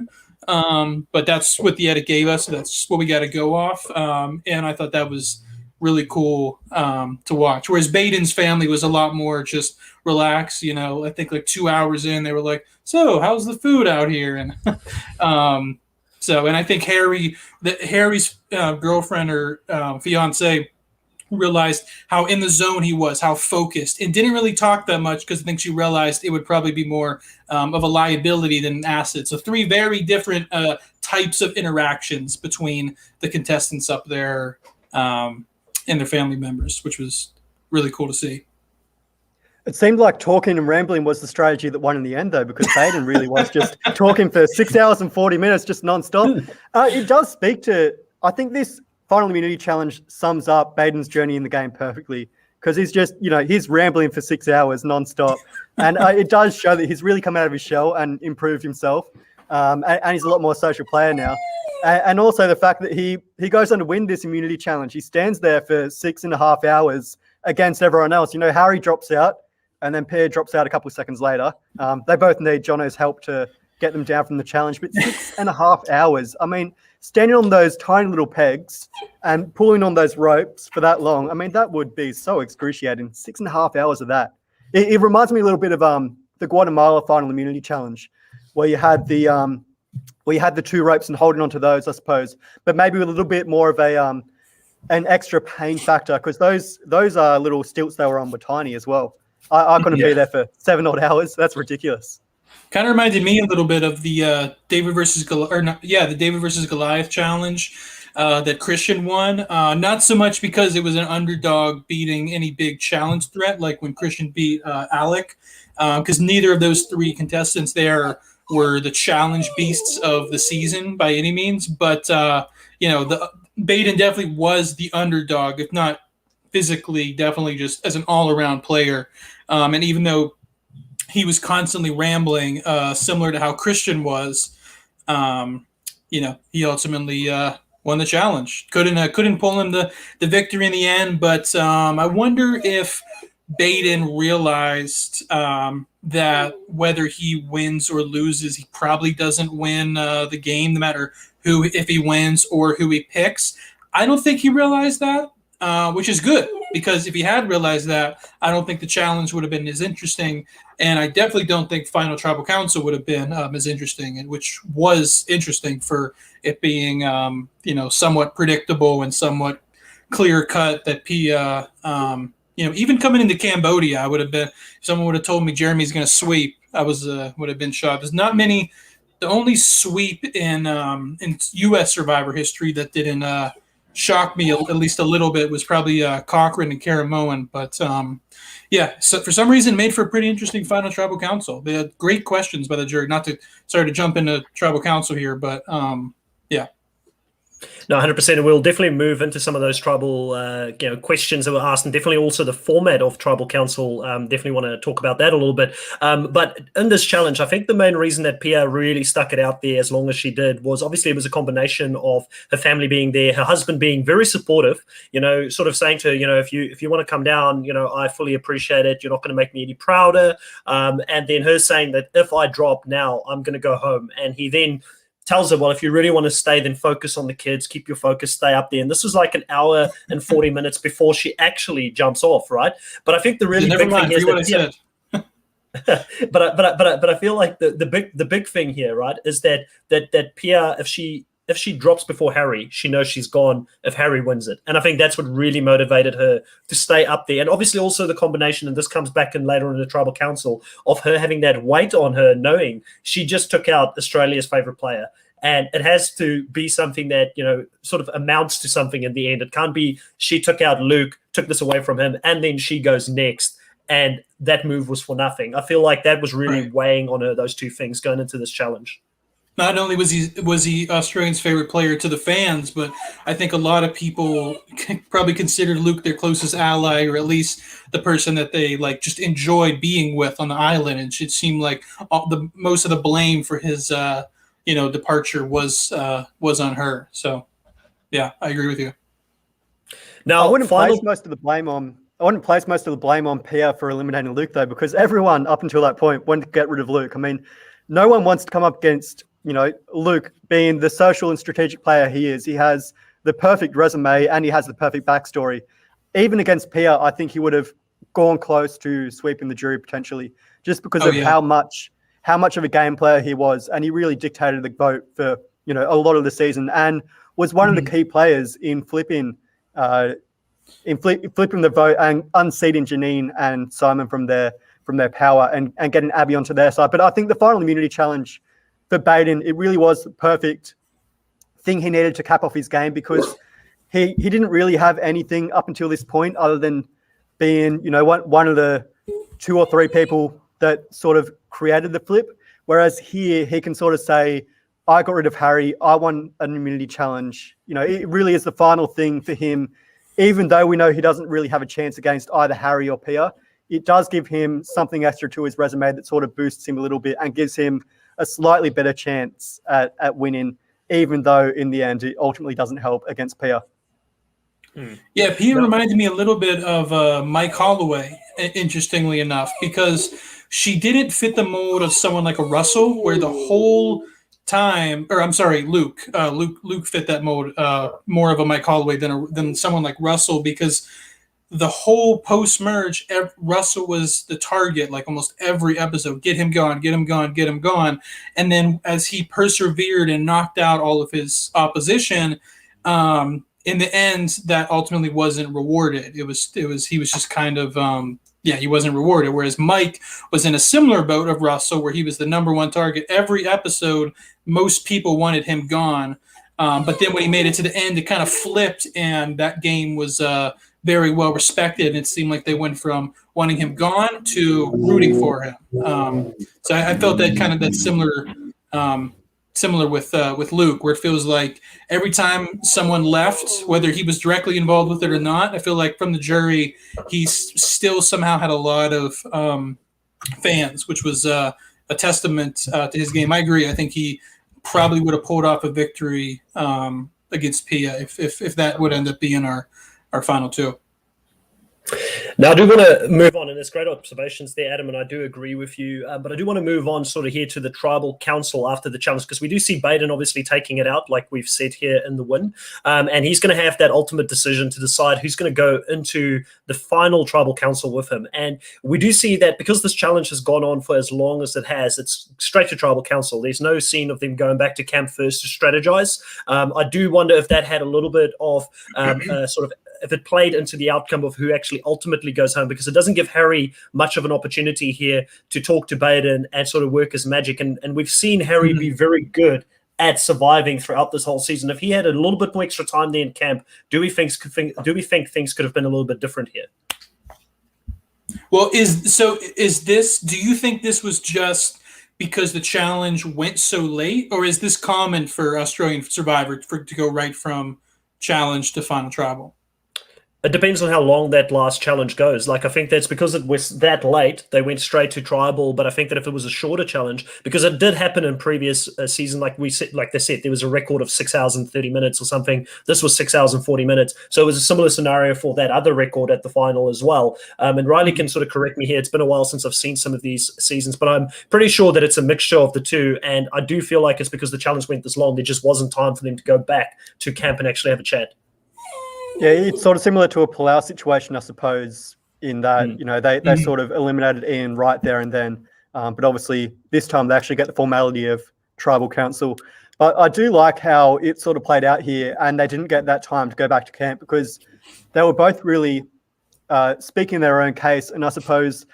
but that's what the edit gave us. So that's what we got to go off. And I thought that was really cool to watch. Whereas Baden's family was a lot more just relaxed. I think like 2 hours in, they were like, so how's the food out here? And and I think Harry's girlfriend or fiance realized how in the zone he was, how focused, and didn't really talk that much because I think she realized it would probably be more of a liability than an asset. So 3 very different types of interactions between the contestants up there and their family members, which was really cool to see. It seemed like talking and rambling was the strategy that won in the end, though, because Baden really was just talking for 6 hours and 40 minutes, just nonstop. It does speak to, I think this Final Immunity Challenge sums up Baden's journey in the game perfectly, because he's just, he's rambling for 6 hours nonstop. And it does show that he's really come out of his shell and improved himself. And he's a lot more social player now. And also the fact that he goes on to win this immunity challenge. He stands there for 6.5 hours against everyone else. Harry drops out, and then Pierre drops out a couple of seconds later. They both need Jono's help to get them down from the challenge. But 6.5 hours, I mean, standing on those tiny little pegs and pulling on those ropes for that long, I mean, that would be so excruciating. 6.5 hours of that. It reminds me a little bit of the Guatemala Final Immunity Challenge, where you had the 2 ropes and holding onto those, I suppose, but maybe with a little bit more of an extra pain factor, because those little stilts they were on were tiny as well. I couldn't be there for 7 odd hours. That's ridiculous. Kind of reminded me a little bit of the David versus Goliath challenge that Christian won. Not so much because it was an underdog beating any big challenge threat like when Christian beat Alec, because neither of those 3 contestants there were the challenge beasts of the season by any means. But the Baden definitely was the underdog, if not physically, definitely just as an all-around player. And even though he was constantly rambling, similar to how Christian was, he ultimately won the challenge. Couldn't pull him the victory in the end, but I wonder if Baden realized that whether he wins or loses, he probably doesn't win the game, no matter if he wins or who he picks. I don't think he realized that, which is good, because if he had realized that, I don't think the challenge would have been as interesting, and I definitely don't think Final Tribal Council would have been as interesting, which was interesting for it being, somewhat predictable and somewhat clear cut that Pia even coming into Cambodia, I would have been. If someone would have told me Jeremy's going to sweep, I would have been shocked. There's not many. The only sweep in U.S. Survivor history that didn't shock me at least a little bit was probably Cochran and Karamoan. But yeah, so for some reason, made for a pretty interesting final tribal council. They had great questions by the jury. Sorry to jump into tribal council here, but yeah. No, 100%. We'll definitely move into some of those tribal questions that were asked, and definitely also the format of tribal council. Definitely want to talk about that a little bit. But in this challenge, I think the main reason that Pia really stuck it out there as long as she did was obviously it was a combination of her family being there, her husband being very supportive, sort of saying to her, if you want to come down, I fully appreciate it. You're not going to make me any prouder. And then her saying that if I drop now, I'm going to go home. And he then tells her, well, if you really want to stay, then focus on the kids, keep your focus, stay up there. And this was like an hour and 40 minutes before she actually jumps off, right? But I think the really big thing is that but I feel like the big thing here, right, is that Pia, if she drops before Harry, she knows she's gone if Harry wins it. And I think that's what really motivated her to stay up there. And obviously also the combination, and this comes back in later in the tribal council, of her having that weight on her, knowing she just took out Australia's favorite player. And it has to be something that, sort of amounts to something in the end. It can't be she took out Luke, took this away from him, and then she goes next. And that move was for nothing. I feel like that was really weighing on her, those two things going into this challenge. Not only was he Australians' favorite player to the fans, but I think a lot of people probably considered Luke their closest ally, or at least the person that they just enjoyed being with on the island. And it seemed like most of the blame for his departure was on her. So yeah, I agree with you. Now I wouldn't place most of the blame on Pia for eliminating Luke, though, because everyone up until that point wanted to get rid of Luke. I mean, no one wants to come up against Luke being the social and strategic player he is. He has the perfect resume and he has the perfect backstory. Even against Pia, I think he would have gone close to sweeping the jury potentially, just because of how much of a game player he was, and he really dictated the vote for a lot of the season, and was one of the key players in flipping the vote and unseating Janine and Simon from their power and getting Abby onto their side. But I think the final immunity challenge for Baden, it really was the perfect thing he needed to cap off his game, because he didn't really have anything up until this point other than being, one of the 2 or 3 people that sort of created the flip. Whereas here he can sort of say, I got rid of Harry, I won an immunity challenge. It really is the final thing for him, even though we know he doesn't really have a chance against either Harry or Pia. It does give him something extra to his resume that sort of boosts him a little bit and gives him a slightly better chance at winning, even though in the end it ultimately doesn't help against Pia. Yeah, Pia reminded me a little bit of Mike Holloway, interestingly enough, because she didn't fit the mold of someone like a Russell, where the whole time, or I'm sorry, Luke fit that mold more of a Mike Holloway than someone like Russell, because the whole post-merge, Russell was the target, like almost every episode. Get him gone, get him gone, get him gone. And then as he persevered and knocked out all of his opposition, in the end, that ultimately wasn't rewarded. He was just kind of, he wasn't rewarded. Whereas Mike was in a similar boat of Russell, where he was the number one target. Every episode, most people wanted him gone. But then when he made it to the end, it kind of flipped, and that game was very well respected. And it seemed like they went from wanting him gone to rooting for him. So I felt that kind of that similar with Luke, where it feels like every time someone left, whether he was directly involved with it or not, I feel like from the jury, he still somehow had a lot of fans, which was a testament to his game. I agree. I think he probably would have pulled off a victory against Pia if that would end up being our final two. Now, I do want to move on, and there's great observations there, Adam, and I do agree with you. But I do want to move on sort of here to the tribal council after the challenge, because we do see Baden obviously taking it out, like we've said here in the win. And he's going to have that ultimate decision to decide who's going to go into the final tribal council with him. And we do see that because this challenge has gone on for as long as it has, it's straight to tribal council. There's no scene of them going back to camp first to strategize. I do wonder if that had a little bit of sort of played into the outcome of who actually ultimately goes home, because it doesn't give Harry much of an opportunity here to talk to Baden and sort of work his magic. And we've seen Harry be very good at surviving throughout this whole season. If he had a little bit more extra time there in camp, do we think things could have been a little bit different here? Well, do you think this was just because the challenge went so late, or is this common for Australian Survivor to go right from challenge to final tribal? It depends on how long that last challenge goes. Like, I think that's because it was that late, they went straight to tribal. But I think that if it was a shorter challenge, because it did happen in previous season, like they said, there was a record of 6 hours and 30 minutes or something. This was 6 hours and 40 minutes. So it was a similar scenario for that other record at the final as well. And Riley can sort of correct me here. It's been a while since I've seen some of these seasons, but I'm pretty sure that it's a mixture of the two. And I do feel like it's because the challenge went this long, there just wasn't time for them to go back to camp and actually have a chat. Yeah, it's sort of similar to a Palau situation, I suppose, in that, they sort of eliminated Ian right there and then. But obviously, this time they actually get the formality of tribal council. But I do like how it sort of played out here, and they didn't get that time to go back to camp because they were both really speaking their own case, and I suppose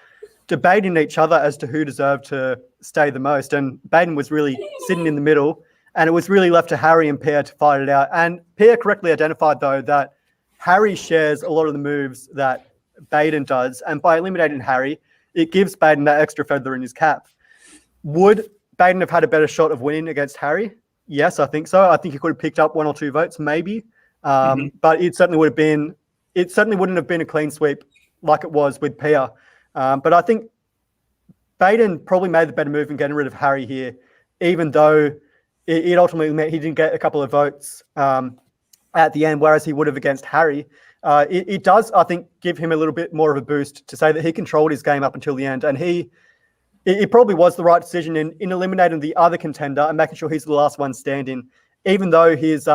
debating each other as to who deserved to stay the most. And Baden was really sitting in the middle, and it was really left to Harry and Pierre to fight it out. And Pierre correctly identified, though, that Harry shares a lot of the moves that Baden does, and by eliminating Harry, it gives Baden that extra feather in his cap. Would Baden have had a better shot of winning against Harry? Yes, I think so. I think he could have picked up 1 or 2 votes, maybe. But it certainly wouldn't have been a clean sweep like it was with Pierre. But I think Baden probably made the better move in getting rid of Harry here, even though it ultimately meant he didn't get a couple of votes at the end, whereas he would have against Harry. It does, I think, give him a little bit more of a boost to say that he controlled his game up until the end. And it probably was the right decision in eliminating the other contender and making sure he's the last one standing. Even though he's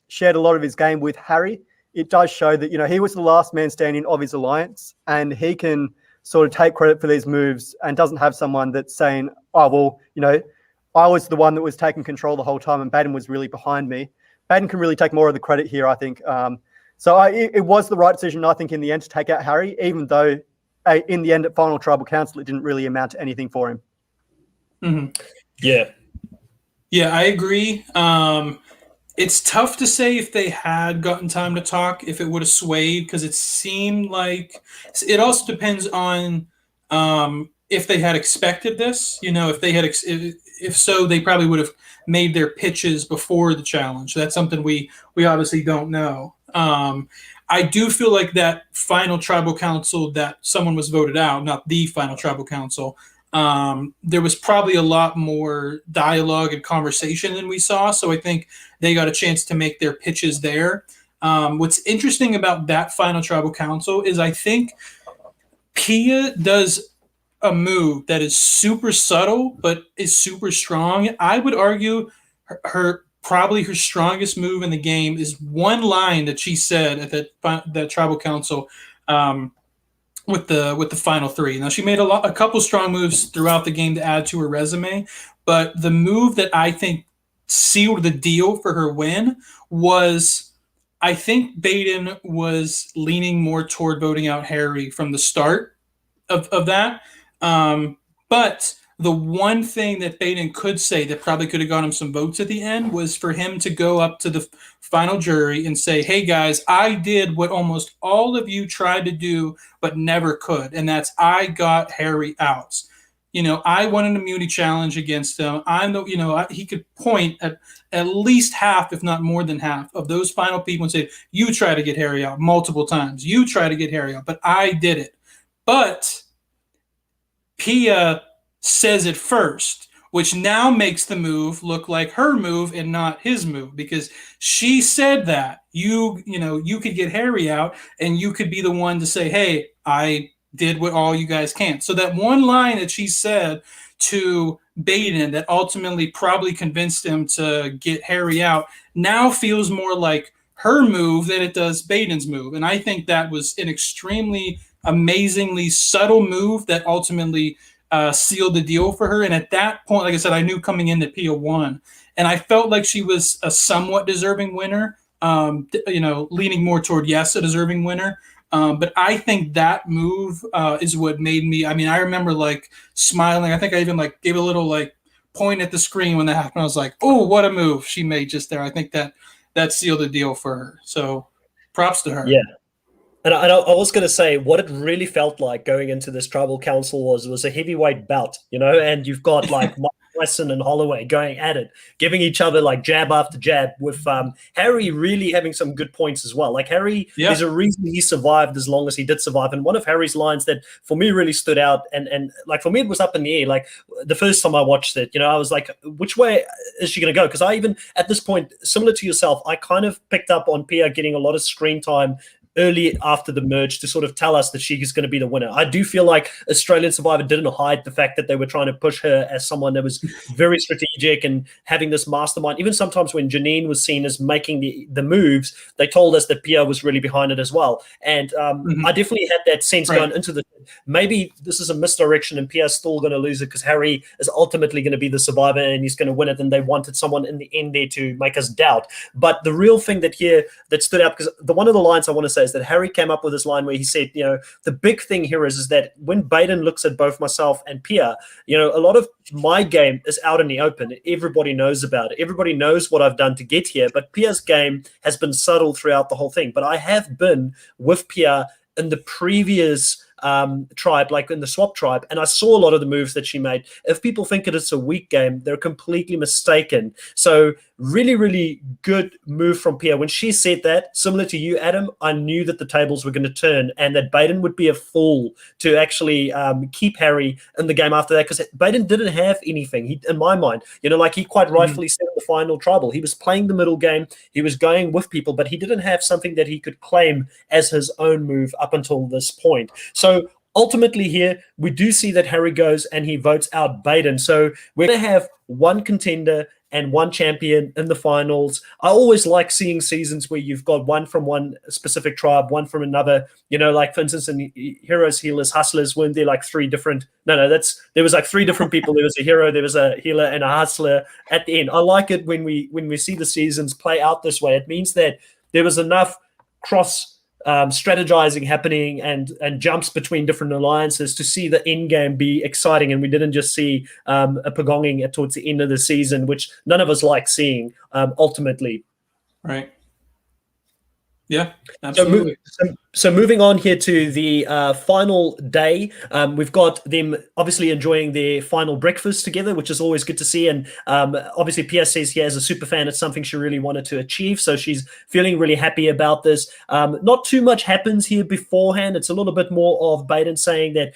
shared a lot of his game with Harry, it does show that, he was the last man standing of his alliance, and he can sort of take credit for these moves and doesn't have someone that's saying, oh, well, I was the one that was taking control the whole time and Baden was really behind me. Baden can really take more of the credit here, I think. So it was the right decision, I think, in the end to take out Harry, even though in the end at Final Tribal Council, it didn't really amount to anything for him. Mm-hmm. Yeah. Yeah, I agree. It's tough to say if they had gotten time to talk, if it would have swayed, because it seemed like it also depends on if they had expected this. If they had, if so, they probably would have made their pitches before the challenge. That's something we obviously don't know. I do feel like that final tribal council that someone was voted out, not the final tribal council, there was probably a lot more dialogue and conversation than we saw. So I think they got a chance to make their pitches there. What's interesting about that final tribal council is I think Pia does a move that is super subtle but is super strong. I would argue her probably her strongest move in the game is one line that she said at that tribal council with the final 3. Now she made a couple strong moves throughout the game to add to her resume, but the move that I think sealed the deal for her win was, I think Baden was leaning more toward voting out Harry from the start of that. But the one thing that Baden could say that probably could have got him some votes at the end was for him to go up to the final jury and say, hey guys, I did what almost all of you tried to do but never could, and that's I got Harry out. I won an immunity challenge against him. He could point at least half, if not more than half, of those final people and say, you try to get Harry out multiple times. You try to get Harry out, but I did it. But Pia says it first, which now makes the move look like her move and not his move, because she said that you could get Harry out and you could be the one to say, hey, I did what all you guys can't. So that one line that she said to Baden that ultimately probably convinced him to get Harry out now feels more like her move than it does Baden's move. And I think that was an extremely amazingly subtle move that ultimately sealed the deal for her. And at that point, like I said, I knew coming in that Pia won. And I felt like she was a somewhat deserving winner. leaning more toward yes, a deserving winner. But I think that move is what made me. I mean, I remember like smiling. I think I even like gave a little like point at the screen when that happened. I was like, "Oh, what a move she made just there!" I think that sealed the deal for her. So, props to her. Yeah. And I was going to say what it really felt like going into this tribal council was a heavyweight bout, and you've got like Mike Tyson and Holloway going at it, giving each other like jab after jab, with Harry really having some good points as well. Like Harry, there's a reason he survived as long as he did survive. And one of Harry's lines that for me really stood out, and like for me it was up in the air. Like the first time I watched it, I was like, which way is she going to go? Because I even at this point, similar to yourself, I kind of picked up on Pia getting a lot of screen time early after the merge to sort of tell us that she is going to be the winner. I do feel like Australian Survivor didn't hide the fact that they were trying to push her as someone that was very strategic and having this mastermind. Even sometimes when Janine was seen as making the moves, they told us that Pia was really behind it as well. And I definitely had that sense going into the maybe this is a misdirection and Pia's still going to lose it because Harry is ultimately going to be the survivor and he's going to win it, and they wanted someone in the end there to make us doubt. But the real thing that stood out, because one of the lines I want to say is that Harry came up with this line where he said, the big thing here is that when Baden looks at both myself and Pia, a lot of my game is out in the open. Everybody knows about it. Everybody knows what I've done to get here. But Pia's game has been subtle throughout the whole thing. But I have been with Pia in the previous tribe, like in the swap tribe, and I saw a lot of the moves that she made. If people think it's a weak game, they're completely mistaken. So really, really good move from Pia. When she said that, similar to you, Adam, I knew that the tables were going to turn and that Baden would be a fool to actually keep Harry in the game after that, because Baden didn't have anything, in my mind. Like he quite rightfully said in the final tribal, he was playing the middle game, he was going with people, but he didn't have something that he could claim as his own move up until this point. So ultimately here, we do see that Harry goes and he votes out Baden. So we're going to have one contender and one champion in the finals. I always like seeing seasons where you've got one from one specific tribe, one from another. Like for instance, in Heroes, Healers, Hustlers, weren't there like three different? No, there was like three different people. There was a hero, there was a healer, and a hustler at the end. I like it when we see the seasons play out this way. It means that there was enough cross strategizing happening and jumps between different alliances to see the end game be exciting, and we didn't just see a pagonging towards the end of the season, which none of us like seeing ultimately. Right. Yeah, absolutely. So moving on here to the final day, we've got them obviously enjoying their final breakfast together, which is always good to see. And obviously Pia says here as a super fan, it's something she really wanted to achieve. So she's feeling really happy about this. Not too much happens here beforehand. It's a little bit more of Baden saying that,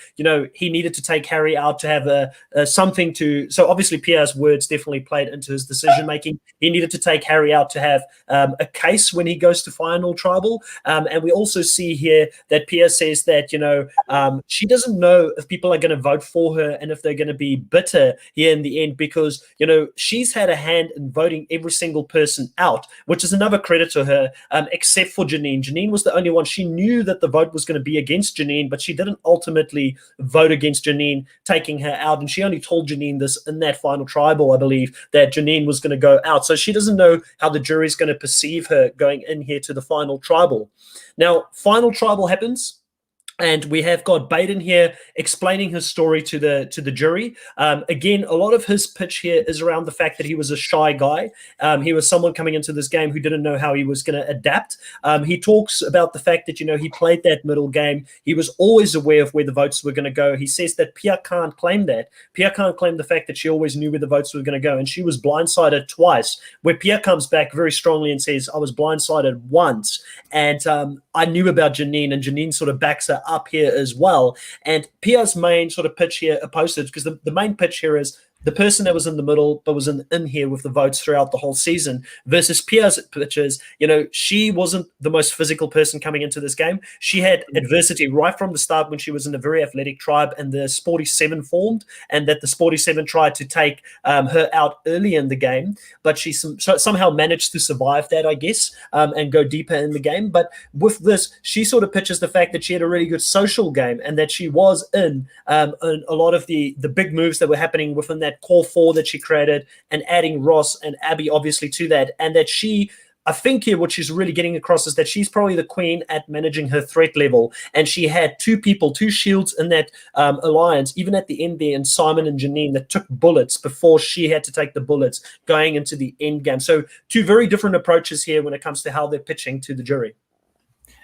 he needed to take Harry out to have something to. So obviously Pia's words definitely played into his decision making. He needed to take Harry out to have a case when he goes to final tribal. And we also see here that Pia says that, she doesn't know if people are going to vote for her and if they're going to be bitter here in the end, because, she's had a hand in voting every single person out, which is another credit to her, except for Janine. Janine was the only one. She knew that the vote was going to be against Janine, but she didn't ultimately vote against Janine, taking her out. And she only told Janine this in that final tribal, I believe, that Janine was going to go out. So she doesn't know how the jury's going to perceive her going in here to the final tribal. Now, final tribal happens, and we have got Baden here explaining his story to the jury. Again, a lot of his pitch here is around the fact that he was a shy guy. He was someone coming into this game who didn't know how he was going to adapt. He talks about the fact that, he played that middle game. He was always aware of where the votes were going to go. He says that Pia can't claim that. Pia can't claim the fact that she always knew where the votes were going to go, and she was blindsided twice, where Pia comes back very strongly and says, I was blindsided once, and I knew about Janine, and Janine sort of backs her up here as well. And Pia's main sort of pitch here opposed it, because the main pitch here is the person that was in the middle but was in here with the votes throughout the whole season versus Pia's pitches. She wasn't the most physical person coming into this game. She had adversity right from the start when she was in a very athletic tribe and the Sporty 7 formed, and that the Sporty 7 tried to take her out early in the game, but she somehow managed to survive that, I guess, and go deeper in the game. But with this, she sort of pitches the fact that she had a really good social game and that she was in a lot of the big moves that were happening within that core 4 that she created, and adding Ross and Abby obviously to that, and that she I think here what she's really getting across is that she's probably the queen at managing her threat level, and she had two shields in that alliance, even at the end there, and Simon and Janine that took bullets before she had to take the bullets going into the end game. So two very different approaches here when it comes to how they're pitching to the jury.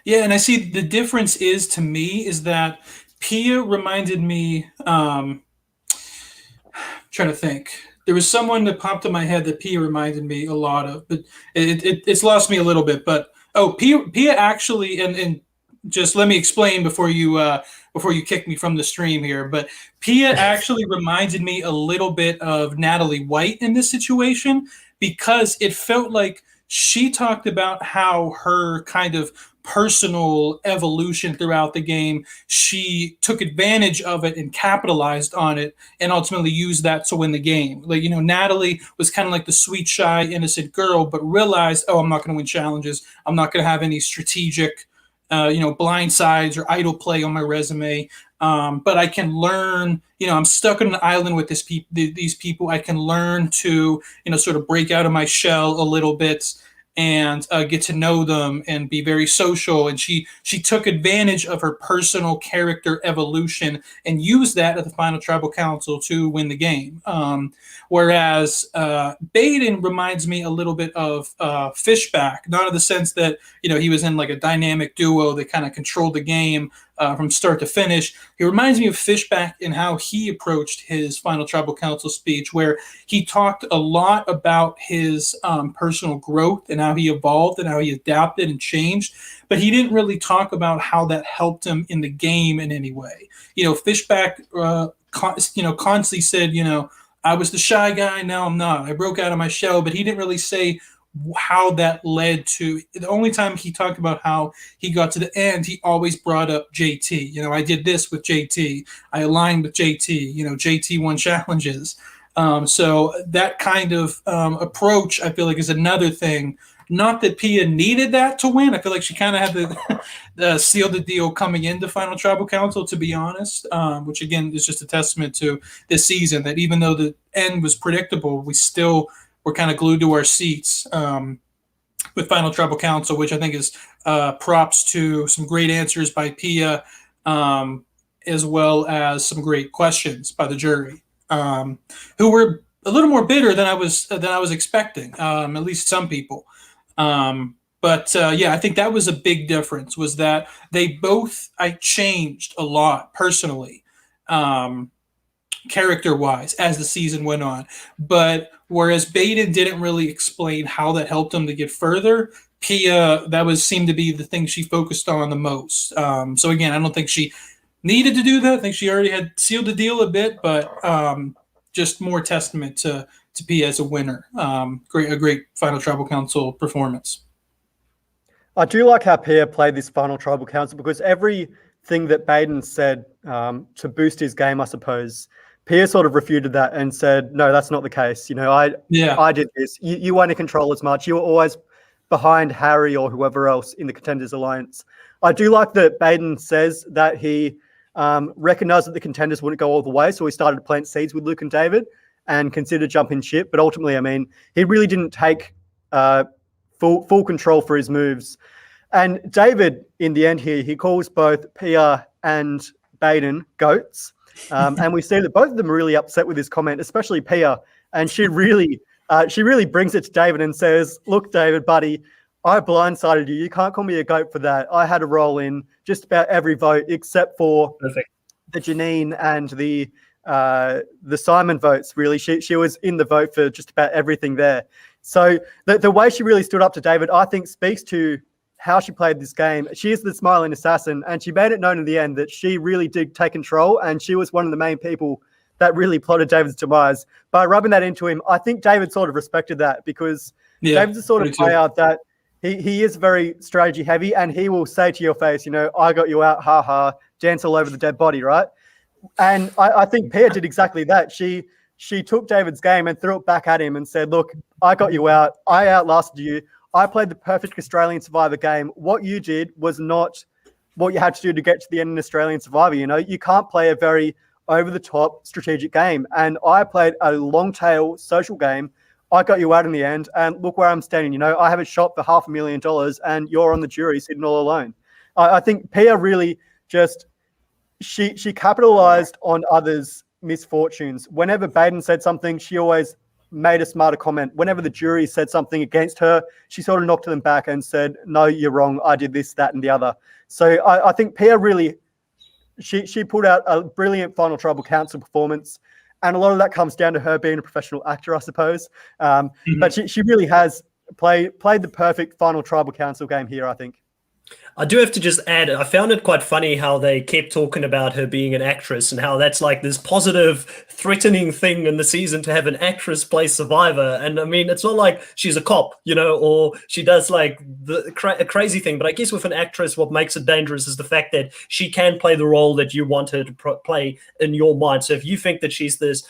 Yeah, and I see the difference is to me is that Pia reminded me. Trying to think. There was someone that popped in my head that Pia reminded me a lot of, but it's lost me a little bit. But Pia actually, and just let me explain before you kick me from the stream here. But Pia actually reminded me a little bit of Natalie White in this situation, because it felt like she talked about how her kind of personal evolution throughout the game, she took advantage of it and capitalized on it and ultimately used that to win the game. Like, Natalie was kind of like the sweet, shy, innocent girl, but realized, oh, I'm not going to win challenges. I'm not going to have any strategic, blind sides or idle play on my resume. But I can learn, I'm stuck on an island with these people. I can learn to, sort of break out of my shell a little bit and get to know them and be very social. And she took advantage of her personal character evolution and used that at the final tribal council to win the game. Whereas Baden reminds me a little bit of Fishback, not in the sense that, he was in like a dynamic duo that kind of controlled the game from start to finish. He reminds me of Fishback in how he approached his final tribal council speech, where he talked a lot about his personal growth and how he evolved and how he adapted and changed, but he didn't really talk about how that helped him in the game in any way. Fishback, constantly said, I was the shy guy, now I'm not. I broke out of my shell, but he didn't really say how that led to. The only time he talked about how he got to the end, he always brought up JT. I did this with JT. I aligned with JT. JT won challenges. So that kind of approach, I feel like, is another thing. Not that Pia needed that to win. I feel like she kind of had to seal the deal coming into Final Tribal Council, to be honest, which, again, is just a testament to this season, that even though the end was predictable, we still were kind of glued to our seats with Final Tribal Council, which I think is props to some great answers by Pia, as well as some great questions by the jury, who were a little more bitter than I was expecting, at least some people. But I think that was a big difference, was that I changed a lot personally, character-wise, as the season went on. But whereas Baden didn't really explain how that helped him to get further, Pia, seemed to be the thing she focused on the most. So again, I don't think she needed to do that. I think she already had sealed the deal a bit, but just more testament to Pia as a winner. A great Final Tribal Council performance. I do like how Pia played this Final Tribal Council, because everything that Baden said to boost his game, I suppose, Pia sort of refuted that and said, no, that's not the case. I did this. You weren't in control as much. You were always behind Harry or whoever else in the Contenders Alliance. I do like that Baden says that he recognized that the Contenders wouldn't go all the way, so he started to plant seeds with Luke and David and considered jumping ship. But ultimately, he really didn't take full control for his moves. And David, in the end here, he calls both Pia and Baden goats. And we see that both of them are really upset with this comment, especially Pia. And she really brings it to David and says, look, David, buddy, I blindsided you. You can't call me a goat for that. I had a role in just about every vote except for the Janine and the Simon votes, really. She was in the vote for just about everything there. So the way she really stood up to David, I think, speaks to how she played this game. She is the smiling assassin, and she made it known in the end that she really did take control, and she was one of the main people that really plotted David's demise. By rubbing that into him, I think David sort of respected that, because David's the sort of player that he is very strategy heavy, and he will say to your face, I got you out, ha, dance all over the dead body, right? And I think Pia did exactly that. She took David's game and threw it back at him and said, look, I got you out. I outlasted you. I played the perfect Australian Survivor game. What you did was not what you had to do to get to the end in Australian Survivor. You can't play a very over-the-top strategic game. And I played a long-tail social game. I got you out in the end, and look where I'm standing. You know, I have a shop for $500,000, and you're on the jury sitting all alone. I think Pia really just she capitalized on others' misfortunes. Whenever Baden said something, she always made a smarter comment. Whenever the jury said something against her, she sort of knocked them back and said, "No, you're wrong. I did this, that, and the other." So I think Pia really she put out a brilliant Final Tribal Council performance. And a lot of that comes down to her being a professional actor, I suppose. But she really has played the perfect Final Tribal Council game here, I think. I do have to just add, I found it quite funny how they kept talking about her being an actress and how that's like this positive, threatening thing in the season to have an actress play Survivor. And I mean, it's not like she's a cop, you know, or she does like a crazy thing. But I guess with an actress, what makes it dangerous is the fact that she can play the role that you want her to play in your mind. So if you think that she's this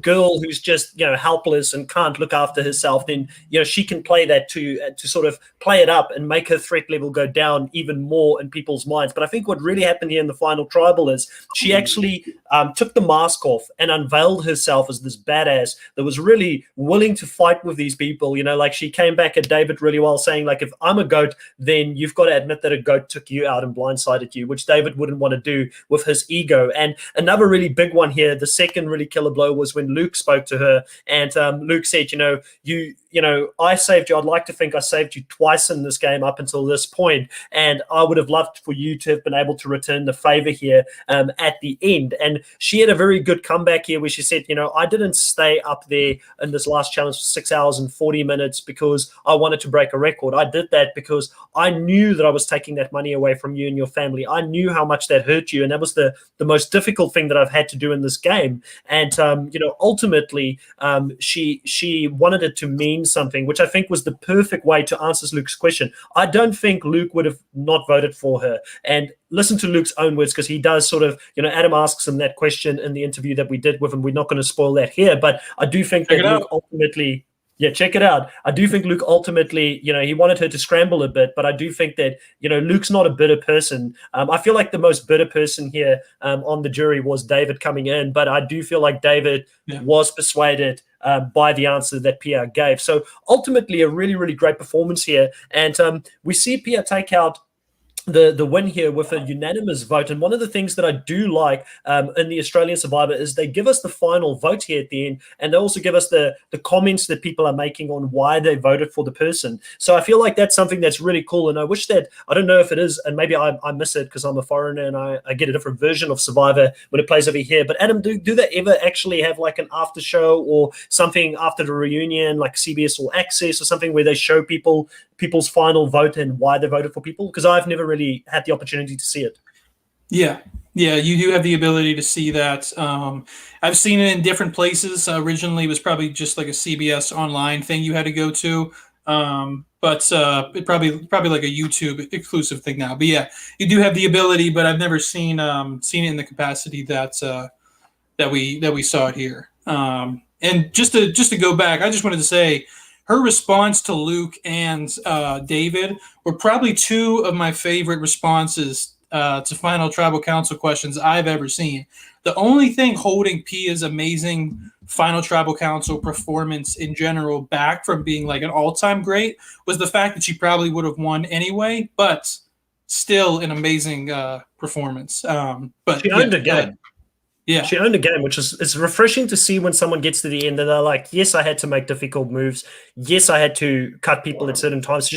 girl who's just, you know, helpless and can't look after herself, then, you know, she can play that to sort of play it up and make her threat level go down even more in people's minds. But I think what really happened here in the final tribal is she actually took the mask off and unveiled herself as this badass that was really willing to fight with these people. You know, like she came back at David really well, saying like, if I'm a goat, then you've got to admit that a goat took you out and blindsided you, which David wouldn't want to do with his ego. And another really big one here, the second really killer blow, was when Luke spoke to her, and Luke said, you know, I saved you. I'd like to think I saved you twice in this game up until this point, and I would have loved for you to have been able to return the favor here at the end. And she had a very good comeback here where she said, you know, I didn't stay up there in this last challenge for 6 hours and 40 minutes because I wanted to break a record. I did that because I knew that I was taking that money away from you and your family. I knew how much that hurt you, and that was the most difficult thing that I've had to do in this game. And you know, ultimately, she wanted it to mean something, which I think was the perfect way to answer Luke's question. I don't think Luke would have not voted for her. And listen to Luke's own words, because he does sort of, you know, Adam asks him that question in the interview that we did with him. We're not going to spoil that here, but I do think that Luke ultimately, check it out. I do think Luke ultimately, you know, he wanted her to scramble a bit, but I do think that, you know, Luke's not a bitter person. I feel like the most bitter person here on the jury was David coming in, but I do feel like David was persuaded by the answer that Pia gave. So ultimately, a really, really great performance here. And we see Pia take out the win here with a unanimous vote. And one of the things that I do like in the Australian Survivor is they give us the final vote here at the end, and they also give us the comments that people are making on why they voted for the person. So I feel like that's something that's really cool, and I wish that, I don't know if it is, and maybe I miss it because I'm a foreigner and I get a different version of Survivor when it plays over here. But Adam, do they ever actually have like an after show or something after the reunion, like CBS All Access or something, where they show people's final vote and why they voted for people? Because I've never really had the opportunity to see it. Yeah, you do have the ability to see that. I've seen it in different places. Originally, it was probably just like a CBS online thing you had to go to, but it probably like a YouTube exclusive thing now. But yeah, you do have the ability, but I've never seen it in the capacity that we saw it here. And just to go back, I just wanted to say, her response to Luke and David were probably two of my favorite responses to Final Tribal Council questions I've ever seen. The only thing holding Pia's amazing Final Tribal Council performance in general back from being like an all-time great was the fact that she probably would have won anyway, but still an amazing performance. But she owned the game. Yeah, she owned the game, which is, it's refreshing to see when someone gets to the end and they're like, yes, I had to make difficult moves. Yes, I had to cut people at certain times.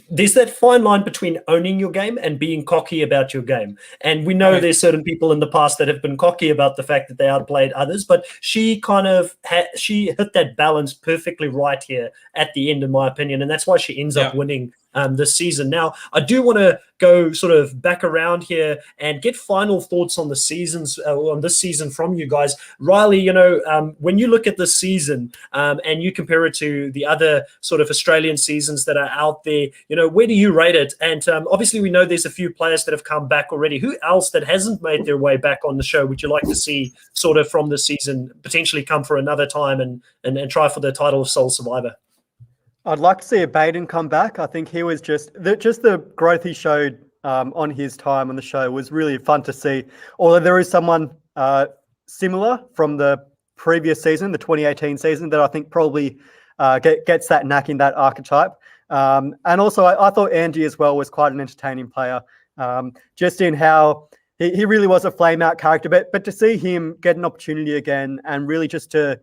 There's that fine line between owning your game and being cocky about your game. And we know there's certain people in the past that have been cocky about the fact that they outplayed others, but she kind of she hit that balance perfectly right here at the end, in my opinion. And that's why she ends up winning this season. Now, I do want to go sort of back around here and get final thoughts on the seasons, on this season from you guys. Riley, you know, when you look at this season and you compare it to the other sort of Australian seasons that are out there, you know, where do you rate it? And obviously we know there's a few players that have come back already. Who else that hasn't made their way back on the show would you like to see sort of from this season potentially come for another time and try for the title of Sole Survivor? I'd like to see a Baden come back. I think he was just the growth he showed on his time on the show was really fun to see. Although there is someone similar from the previous season, the 2018 season, that I think probably gets that knack in that archetype. And also, I thought Andy as well was quite an entertaining player, just in how he really was a flame-out character. But to see him get an opportunity again and really just to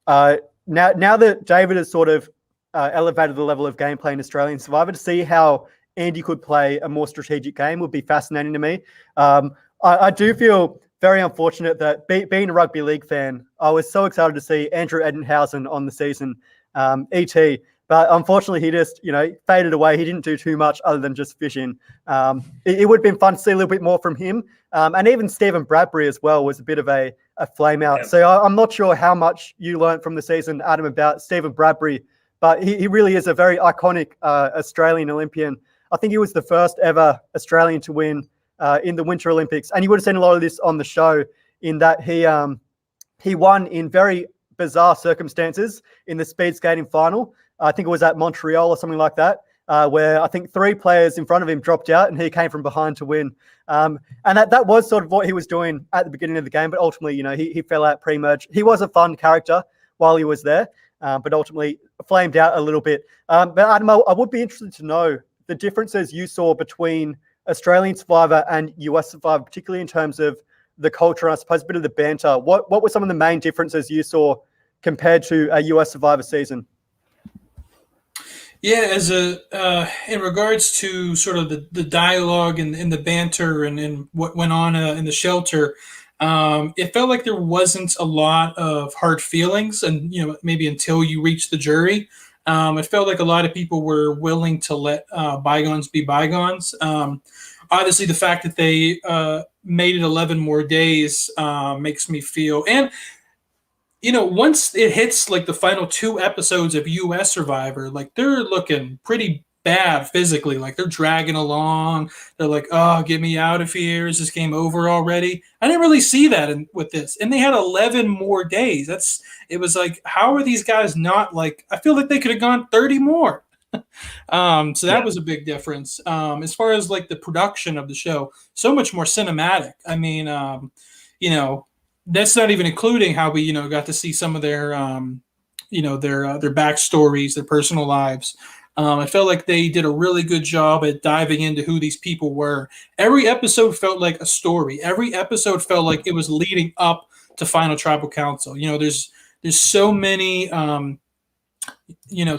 now that David has sort of elevated the level of gameplay in Australian Survivor, to see how Andy could play a more strategic game would be fascinating to me. I do feel very unfortunate that being a rugby league fan, I was so excited to see Andrew Edenhausen on the season, ET, but unfortunately he just, faded away. He didn't do too much other than just fishing. It would have been fun to see a little bit more from him. And even Stephen Bradbury as well was a bit of a flame out. Yeah. So I'm not sure how much you learned from the season, Adam, about Stephen Bradbury, but he really is a very iconic Australian Olympian. I think he was the first ever Australian to win in the Winter Olympics. And you would have seen a lot of this on the show in that he won in very bizarre circumstances in the speed skating final. I think it was at Montreal or something like that, where I think 3 players in front of him dropped out and he came from behind to win. And that was sort of what he was doing at the beginning of the game, but ultimately, he fell out pre-merge. He was a fun character while he was there, but ultimately flamed out a little bit. But Adam, I would be interested to know the differences you saw between Australian Survivor and US Survivor, particularly in terms of the culture and I suppose a bit of the banter. What were some of the main differences you saw compared to a US Survivor season? Yeah, in regards to sort of the dialogue and the banter and what went on in the shelter, it felt like there wasn't a lot of hard feelings, and maybe until you reach the jury, it felt like a lot of people were willing to let bygones be bygones. Obviously, the fact that they made it 11 more days makes me feel, and once it hits like the final 2 episodes of US Survivor, like they're looking pretty bad physically. Like they're dragging along. They're like, oh, get me out of here. Is this game over already? I didn't really see that with this. And they had 11 more days. It was like, how are these guys not like, I feel like they could have gone 30 more. So that was a big difference. As far as like the production of the show, so much more cinematic. I mean, that's not even including how we, got to see some of their, their backstories, their personal lives. I felt like they did a really good job at diving into who these people were. Every episode felt like a story. Every episode felt like it was leading up to Final Tribal Council. There's so many,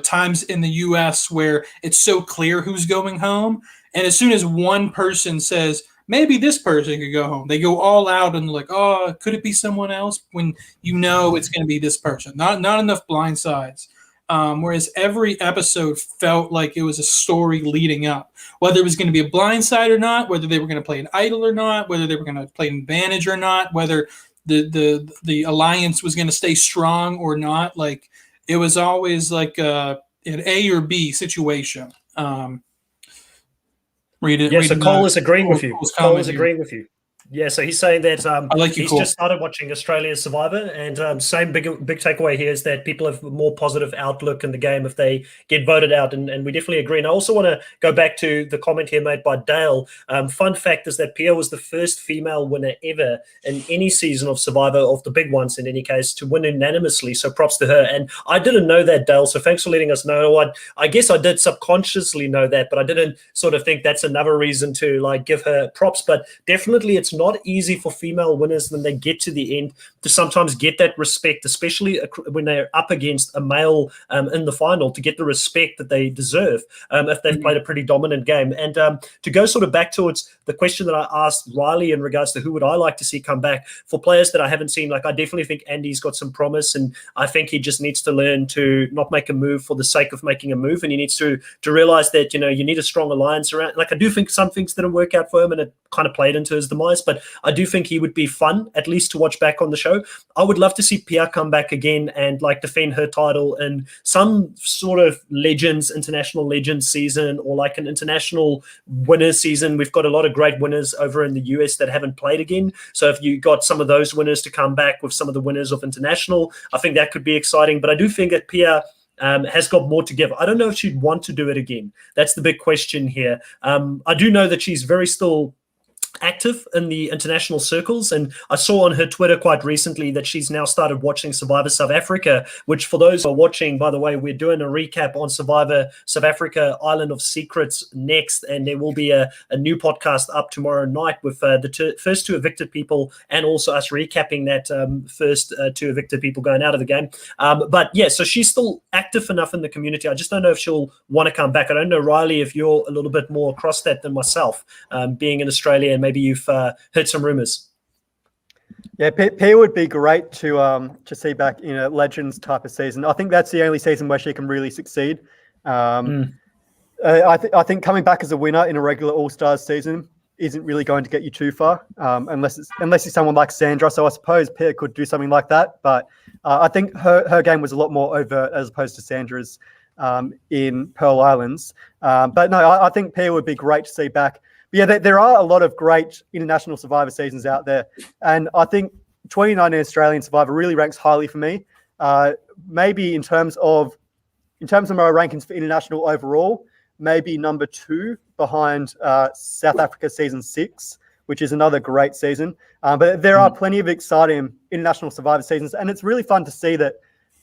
times in the U.S. where it's so clear who's going home, and as soon as one person says, maybe this person could go home, they go all out and like, oh, could it be someone else? When it's going to be this person. Not enough blind sides. Whereas every episode felt like it was a story leading up, whether it was going to be a blind side or not, whether they were going to play an idol or not, whether they were going to play an advantage or not, whether the alliance was going to stay strong or not. Like it was always like an A or B situation. So Cole is agreeing with you. Cole is agreeing with you. Yeah, so he's saying that he's just started watching Australian Survivor, and same big takeaway here is that people have a more positive outlook in the game if they get voted out, and we definitely agree. And I also want to go back to the comment here made by Dale. Fun fact is that Pia was the first female winner ever in any season of Survivor, of the big ones in any case, to win unanimously, so props to her. And I didn't know that, Dale, so thanks for letting us know. I guess I did subconsciously know that, but I didn't sort of think that's another reason to like give her props. But definitely it's not easy for female winners when they get to the end to sometimes get that respect, especially when they're up against a male in the final, to get the respect that they deserve if they've played a pretty dominant game. And to go sort of back towards the question that I asked Riley in regards to who would I like to see come back, for players that I haven't seen, like I definitely think Andy's got some promise, and I think he just needs to learn to not make a move for the sake of making a move, and he needs to realize that, you need a strong alliance around. Like I do think some things didn't work out for him and it kind of played into his demise, but I do think he would be fun, at least to watch back on the show. I would love to see Pia come back again and like defend her title in some sort of international legends season, or like an international winners season. We've got a lot of great winners over in the US that haven't played again. So if you got some of those winners to come back with some of the winners of international, I think that could be exciting. But I do think that Pia has got more to give. I don't know if she'd want to do it again. That's the big question here. I do know that she's very still active in the international circles, and I saw on her Twitter quite recently that she's now started watching Survivor South Africa, which for those who are watching, by the way, we're doing a recap on Survivor South Africa Island of Secrets next, and there will be a new podcast up tomorrow night with the first two evicted people, and also us recapping that first two evicted people going out of the game. But yeah, so she's still active enough in the community. I just don't know if she'll want to come back. I don't know, Riley, if you're a little bit more across that than myself, being in Australia, and maybe you've heard some rumors. Yeah, P would be great to see back in a Legends type of season. I think that's the only season where she can really succeed. I think coming back as a winner in a regular All-Stars season isn't really going to get you too far, unless it's someone like Sandra. So I suppose Pia could do something like that. But I think her game was a lot more overt as opposed to Sandra's in Pearl Islands. But no, I think Pia would be great to see back. But yeah, there are a lot of great international Survivor seasons out there. And I think 2019 Australian Survivor really ranks highly for me. Maybe in terms of my rankings for international overall, maybe number 2 behind South Africa season 6, which is another great season. But there are plenty of exciting international Survivor seasons. And it's really fun to see that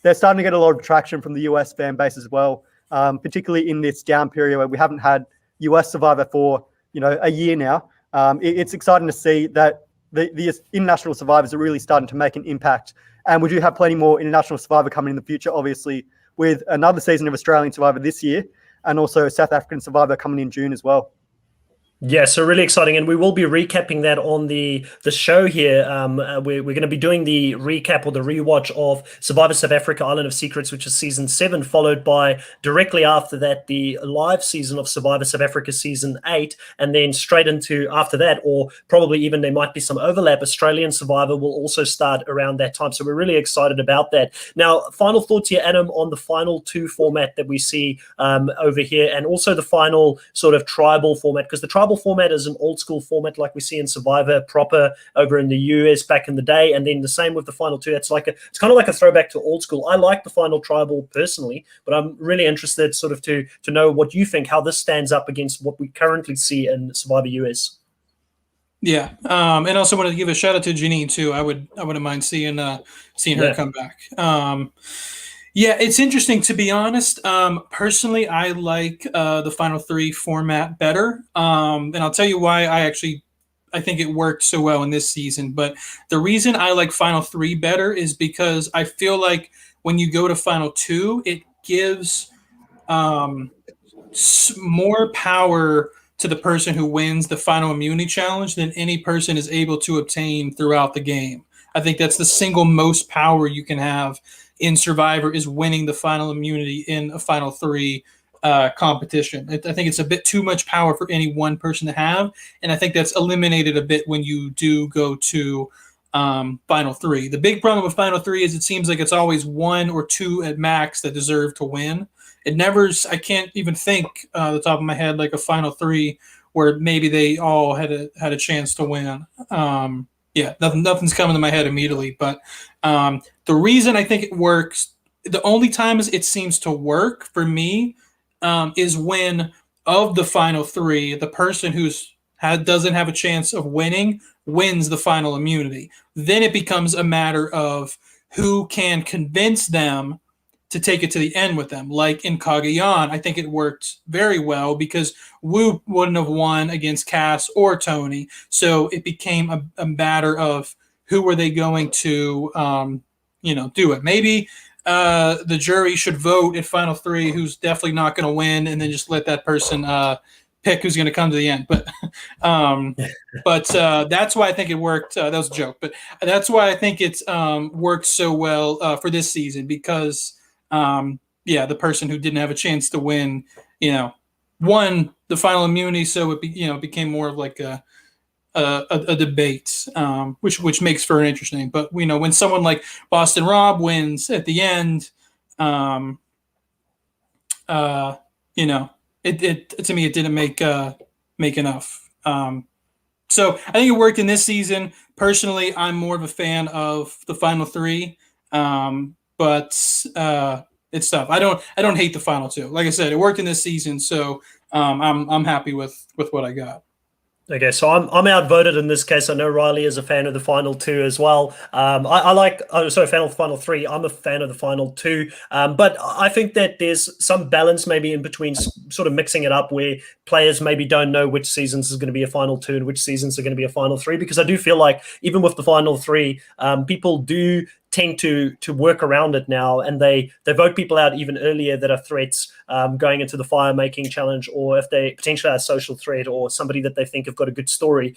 they're starting to get a lot of traction from the US fan base as well, particularly in this down period where we haven't had US Survivor for a year now. It's exciting to see that the international survivors are really starting to make an impact. And we do have plenty more international Survivor coming in the future, obviously, with another season of Australian Survivor this year, and also South African Survivor coming in June as well. Yeah, so really exciting, and we will be recapping that on the show here. We're going to be doing the recap or the rewatch of Survivor South Africa Island of Secrets, which is season 7, followed by directly after that the live season of Survivor South Africa season 8, and then straight into after that, or probably even there might be some overlap, Australian Survivor will also start around that time. So we're really excited about that. Now, final thoughts here, Adam, on the final 2 format that we see over here, and also the final sort of tribal format, because the tribal format is an old school format like we see in Survivor proper over in the US back in the day, and then the same with the final 2. It's kind of like a throwback to old school. I like the final tribal personally, but I'm really interested sort of to know what you think, how this stands up against what we currently see in Survivor US. Yeah, and also wanted to give a shout out to Janine too. I wouldn't mind seeing her come back. Yeah, it's interesting, to be honest. Personally, I like the Final 3 format better. And I'll tell you why I think it worked so well in this season. But the reason I like Final 3 better is because I feel like when you go to Final 2, it gives more power to the person who wins the Final Immunity Challenge than any person is able to obtain throughout the game. I think that's the single most power you can have in Survivor, is winning the final immunity in a Final 3 competition. I think it's a bit too much power for any one person to have, and I think that's eliminated a bit when you do go to Final 3. The big problem with Final 3 is it seems like it's always 1 or 2 at max that deserve to win. I can't even think the top of my head like a Final 3 where maybe they all had a chance to win. Yeah, nothing's coming to my head immediately. But the reason I think it works, the only time it seems to work for me is when, of the Final 3, the person doesn't have a chance of winning wins the final immunity. Then it becomes a matter of who can convince them to take it to the end with them. Like in Cagayan, I think it worked very well because Wu wouldn't have won against Cass or Tony. So it became a matter of who were they going to, do it. Maybe the jury should vote at Final 3 who's definitely not going to win, and then just let that person pick who's going to come to the end. But that's why I think it worked. That was a joke, but that's why I think it's worked so well for this season, because the person who didn't have a chance to win, won the final immunity. So it became more of like a debate, which makes for an interesting. But when someone like Boston Rob wins at the end, it to me it didn't make enough. So I think it worked in this season. Personally, I'm more of a fan of the Final 3. But it's tough. I don't hate the Final 2. Like I said, it worked in this season, so I'm happy with what I got. Okay, so I'm outvoted in this case. I know Riley is a fan of the final two as well. I like, fan of the final three. I'm a fan of the final two. But I think that there's some balance maybe in between, sort of mixing it up where players maybe don't know which seasons is going to be a final two and which seasons are going to be a final three. Because I do feel like even with the final three, people do tend to work around it now, and they vote people out even earlier that are threats going into the fire making challenge, or if they potentially are a social threat or somebody that they think have got a good story,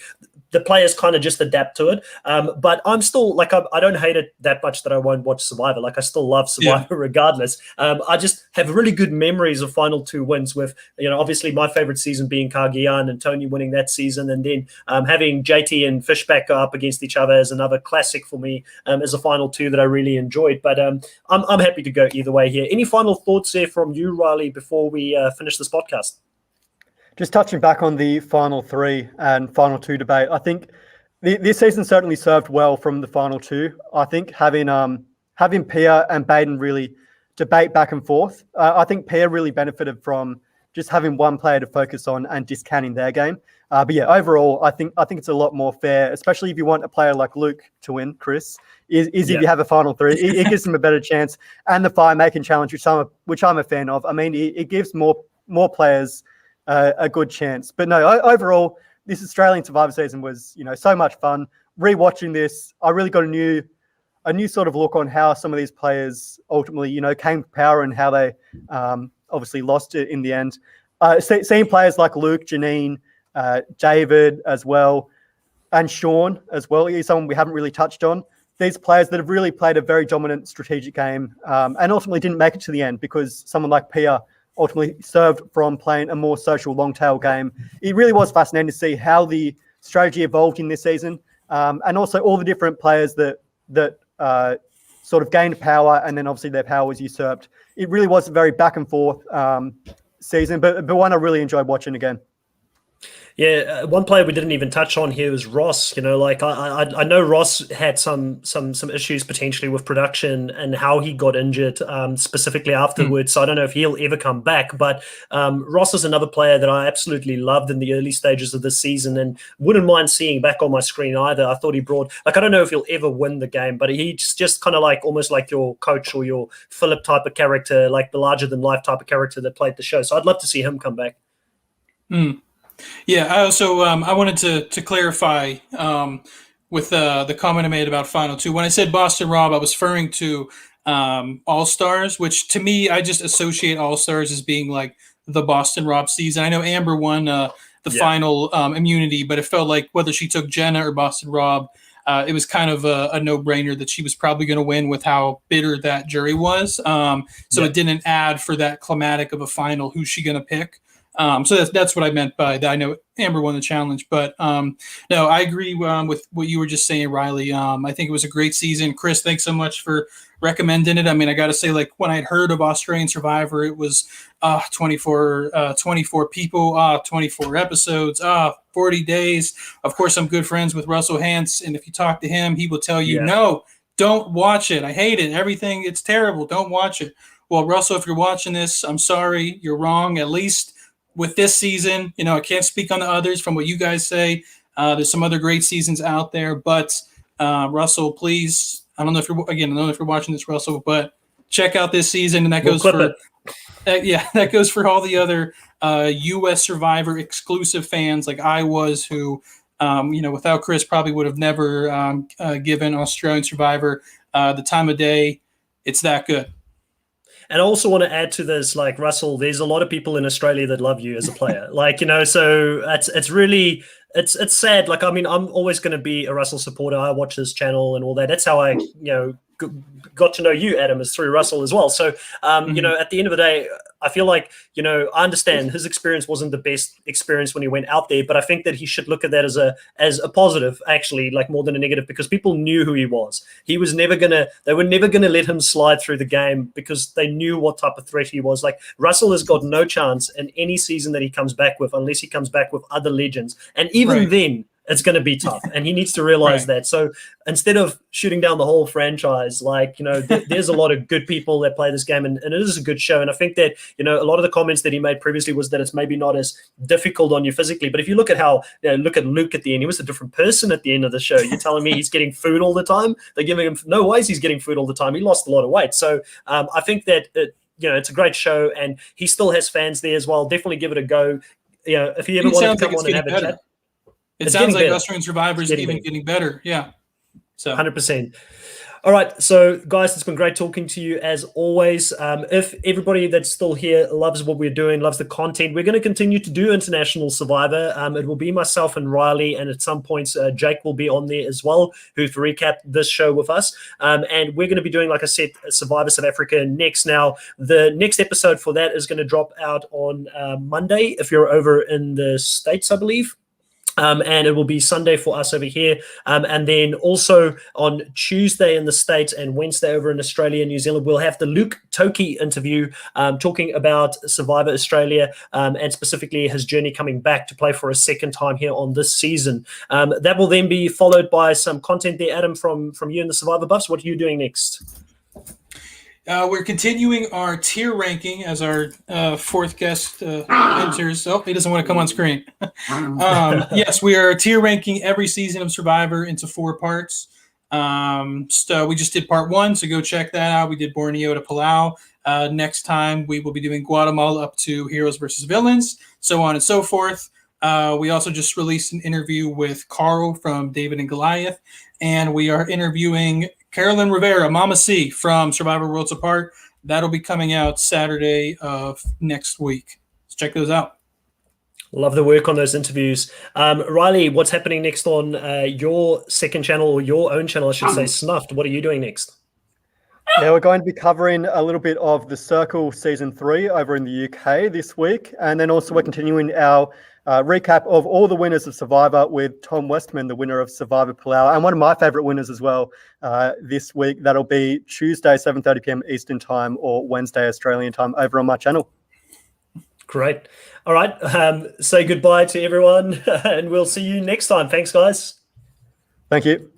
the players kind of just adapt to it. But I'm still like, I don't hate it that much that I won't watch Survivor. Like, I still love Survivor regardless. I just have really good memories of final two wins with, obviously my favorite season being Kagian and Tony winning that season, and then having JT and Fishback go up against each other is another classic for me as a final two that I really enjoyed. But I'm happy to go either way here. Any final thoughts there from you, Riley, before we finish this podcast? Just touching back on the final three and final two debate, I think this season certainly served well from the final two. I think having Pia and Baden really debate back and forth. I think Pia really benefited from just having one player to focus on and discounting their game. But yeah, overall, I think it's a lot more fair, especially if you want a player like Luke to win, Chris, if you have a final three. It gives them a better chance. And the fire making challenge, which I'm a fan of. I mean, it gives more players a good chance. But no, overall, this Australian Survivor season was, so much fun. Rewatching this, I really got a new sort of look on how some of these players ultimately, came to power and how they obviously lost it in the end. Seeing players like Luke, Janine, David as well, and Sean as well, he's someone we haven't really touched on. These players that have really played a very dominant strategic game and ultimately didn't make it to the end because someone like Pia ultimately served from playing a more social long tail game. It really was fascinating to see how the strategy evolved in this season, and also all the different players that sort of gained power, and then obviously their power was usurped. It really was a very back and forth season, but one I really enjoyed watching again. Yeah, one player we didn't even touch on here was Ross. I know Ross had some issues potentially with production and how he got injured specifically afterwards. So I don't know if he'll ever come back. But Ross is another player that I absolutely loved in the early stages of this season and wouldn't mind seeing back on my screen either. I thought he brought, I don't know if he'll ever win the game, but he's just kind of like almost like your coach or your Philip type of character, like the larger than life type of character that played the show. So I'd love to see him come back. Yeah, I also I wanted to clarify with the comment I made about Final Two. When I said Boston Rob, I was referring to All Stars, which to me I just associate All Stars as being like the Boston Rob season. I know Amber won the final immunity, but it felt like whether she took Jenna or Boston Rob, it was kind of a no-brainer that she was probably going to win with how bitter that jury was. It didn't add for that climatic of a final. Who's she going to pick? So that's what I meant by that. I know Amber won the challenge, but no, I agree with what you were just saying, Riley. I think it was a great season. Chris, thanks so much for recommending it. I mean, I got to say, like when I'd heard of Australian Survivor, it was 24 people, 24 episodes, 40 days. Of course, I'm good friends with Russell Hantz, and if you talk to him, he will tell you, no, don't watch it. I hate it. Everything, it's terrible. Don't watch it. Well, Russell, if you're watching this, I'm sorry. You're wrong. At least with this season, I can't speak on the others from what you guys say. There's some other great seasons out there, but Russell, please, I don't know if you're watching this, Russell, but check out this season, and that goes that goes for all the other U.S. Survivor exclusive fans like I was, who without Chris probably would have never given Australian Survivor the time of day. It's that good. And I also want to add to this, like Russell, there's a lot of people in Australia that love you as a player. So it's really, it's sad. Like, I mean, I'm always going to be a Russell supporter. I watch his channel and all that. That's how I, got to know you, Adam, is through Russell as well. So, at the end of the day, I feel like, I understand his experience wasn't the best experience when he went out there, but I think that he should look at that as a positive, actually, like more than a negative, because people knew who he was. They were never going to let him slide through the game because they knew what type of threat he was. Like, Russell has got no chance in any season that he comes back with, unless he comes back with other legends. And even then, it's going to be tough, and he needs to realize Right. that. So instead of shooting down the whole franchise, like, there's a lot of good people that play this game, and it is a good show. And I think that, a lot of the comments that he made previously was that it's maybe not as difficult on you physically. But if you look at how, look at Luke at the end, he was a different person at the end of the show. You're telling me he's getting food all the time? They're giving him no ways he's getting food all the time. He lost a lot of weight. So I think that it's a great show, and he still has fans there as well. Definitely give it a go. If you ever want to come on and have a chat. It sounds like Australian Survivor is even getting better. Yeah. So 100%. All right. So, guys, it's been great talking to you as always. If everybody that's still here loves what we're doing, loves the content, we're going to continue to do International Survivor. It will be myself and Riley, and at some points, Jake will be on there as well, who's recapped this show with us. And we're going to be doing, like I said, Survivor South Africa next. Now, the next episode for that is going to drop out on Monday, if you're over in the States, I believe. And it will be Sunday for us over here. And then also on Tuesday in the States and Wednesday over in Australia and New Zealand, we'll have the Luke Toki interview talking about Survivor Australia and specifically his journey coming back to play for a second time here on this season. That will then be followed by some content there, Adam, from you and the Survivor Buffs. What are you doing next? We're continuing our tier ranking as our fourth guest enters. Oh, he doesn't want to come on screen. Yes, we are tier ranking every season of Survivor into 4 parts. So we just did part 1, so go check that out. We did Borneo to Palau. Next time we will be doing Guatemala up to Heroes versus Villains, so on and so forth. We also just released an interview with Carl from David and Goliath, and we are interviewing Carolyn Rivera, Mama C from Survivor Worlds Apart. That'll be coming out Saturday of next week. So check those out. Love the work on those interviews. Riley, what's happening next on your second channel, or your own channel, I should say, Snuffed? What are you doing next? Yeah, we're going to be covering a little bit of The Circle Season 3 over in the UK this week. And then also we're continuing our recap of all the winners of Survivor with Tom Westman, the winner of Survivor Palau, and one of my favourite winners as well this week. That'll be Tuesday, 7:30 p.m. Eastern Time, or Wednesday, Australian Time, over on my channel. Great. All right. Say goodbye to everyone, and we'll see you next time. Thanks, guys. Thank you.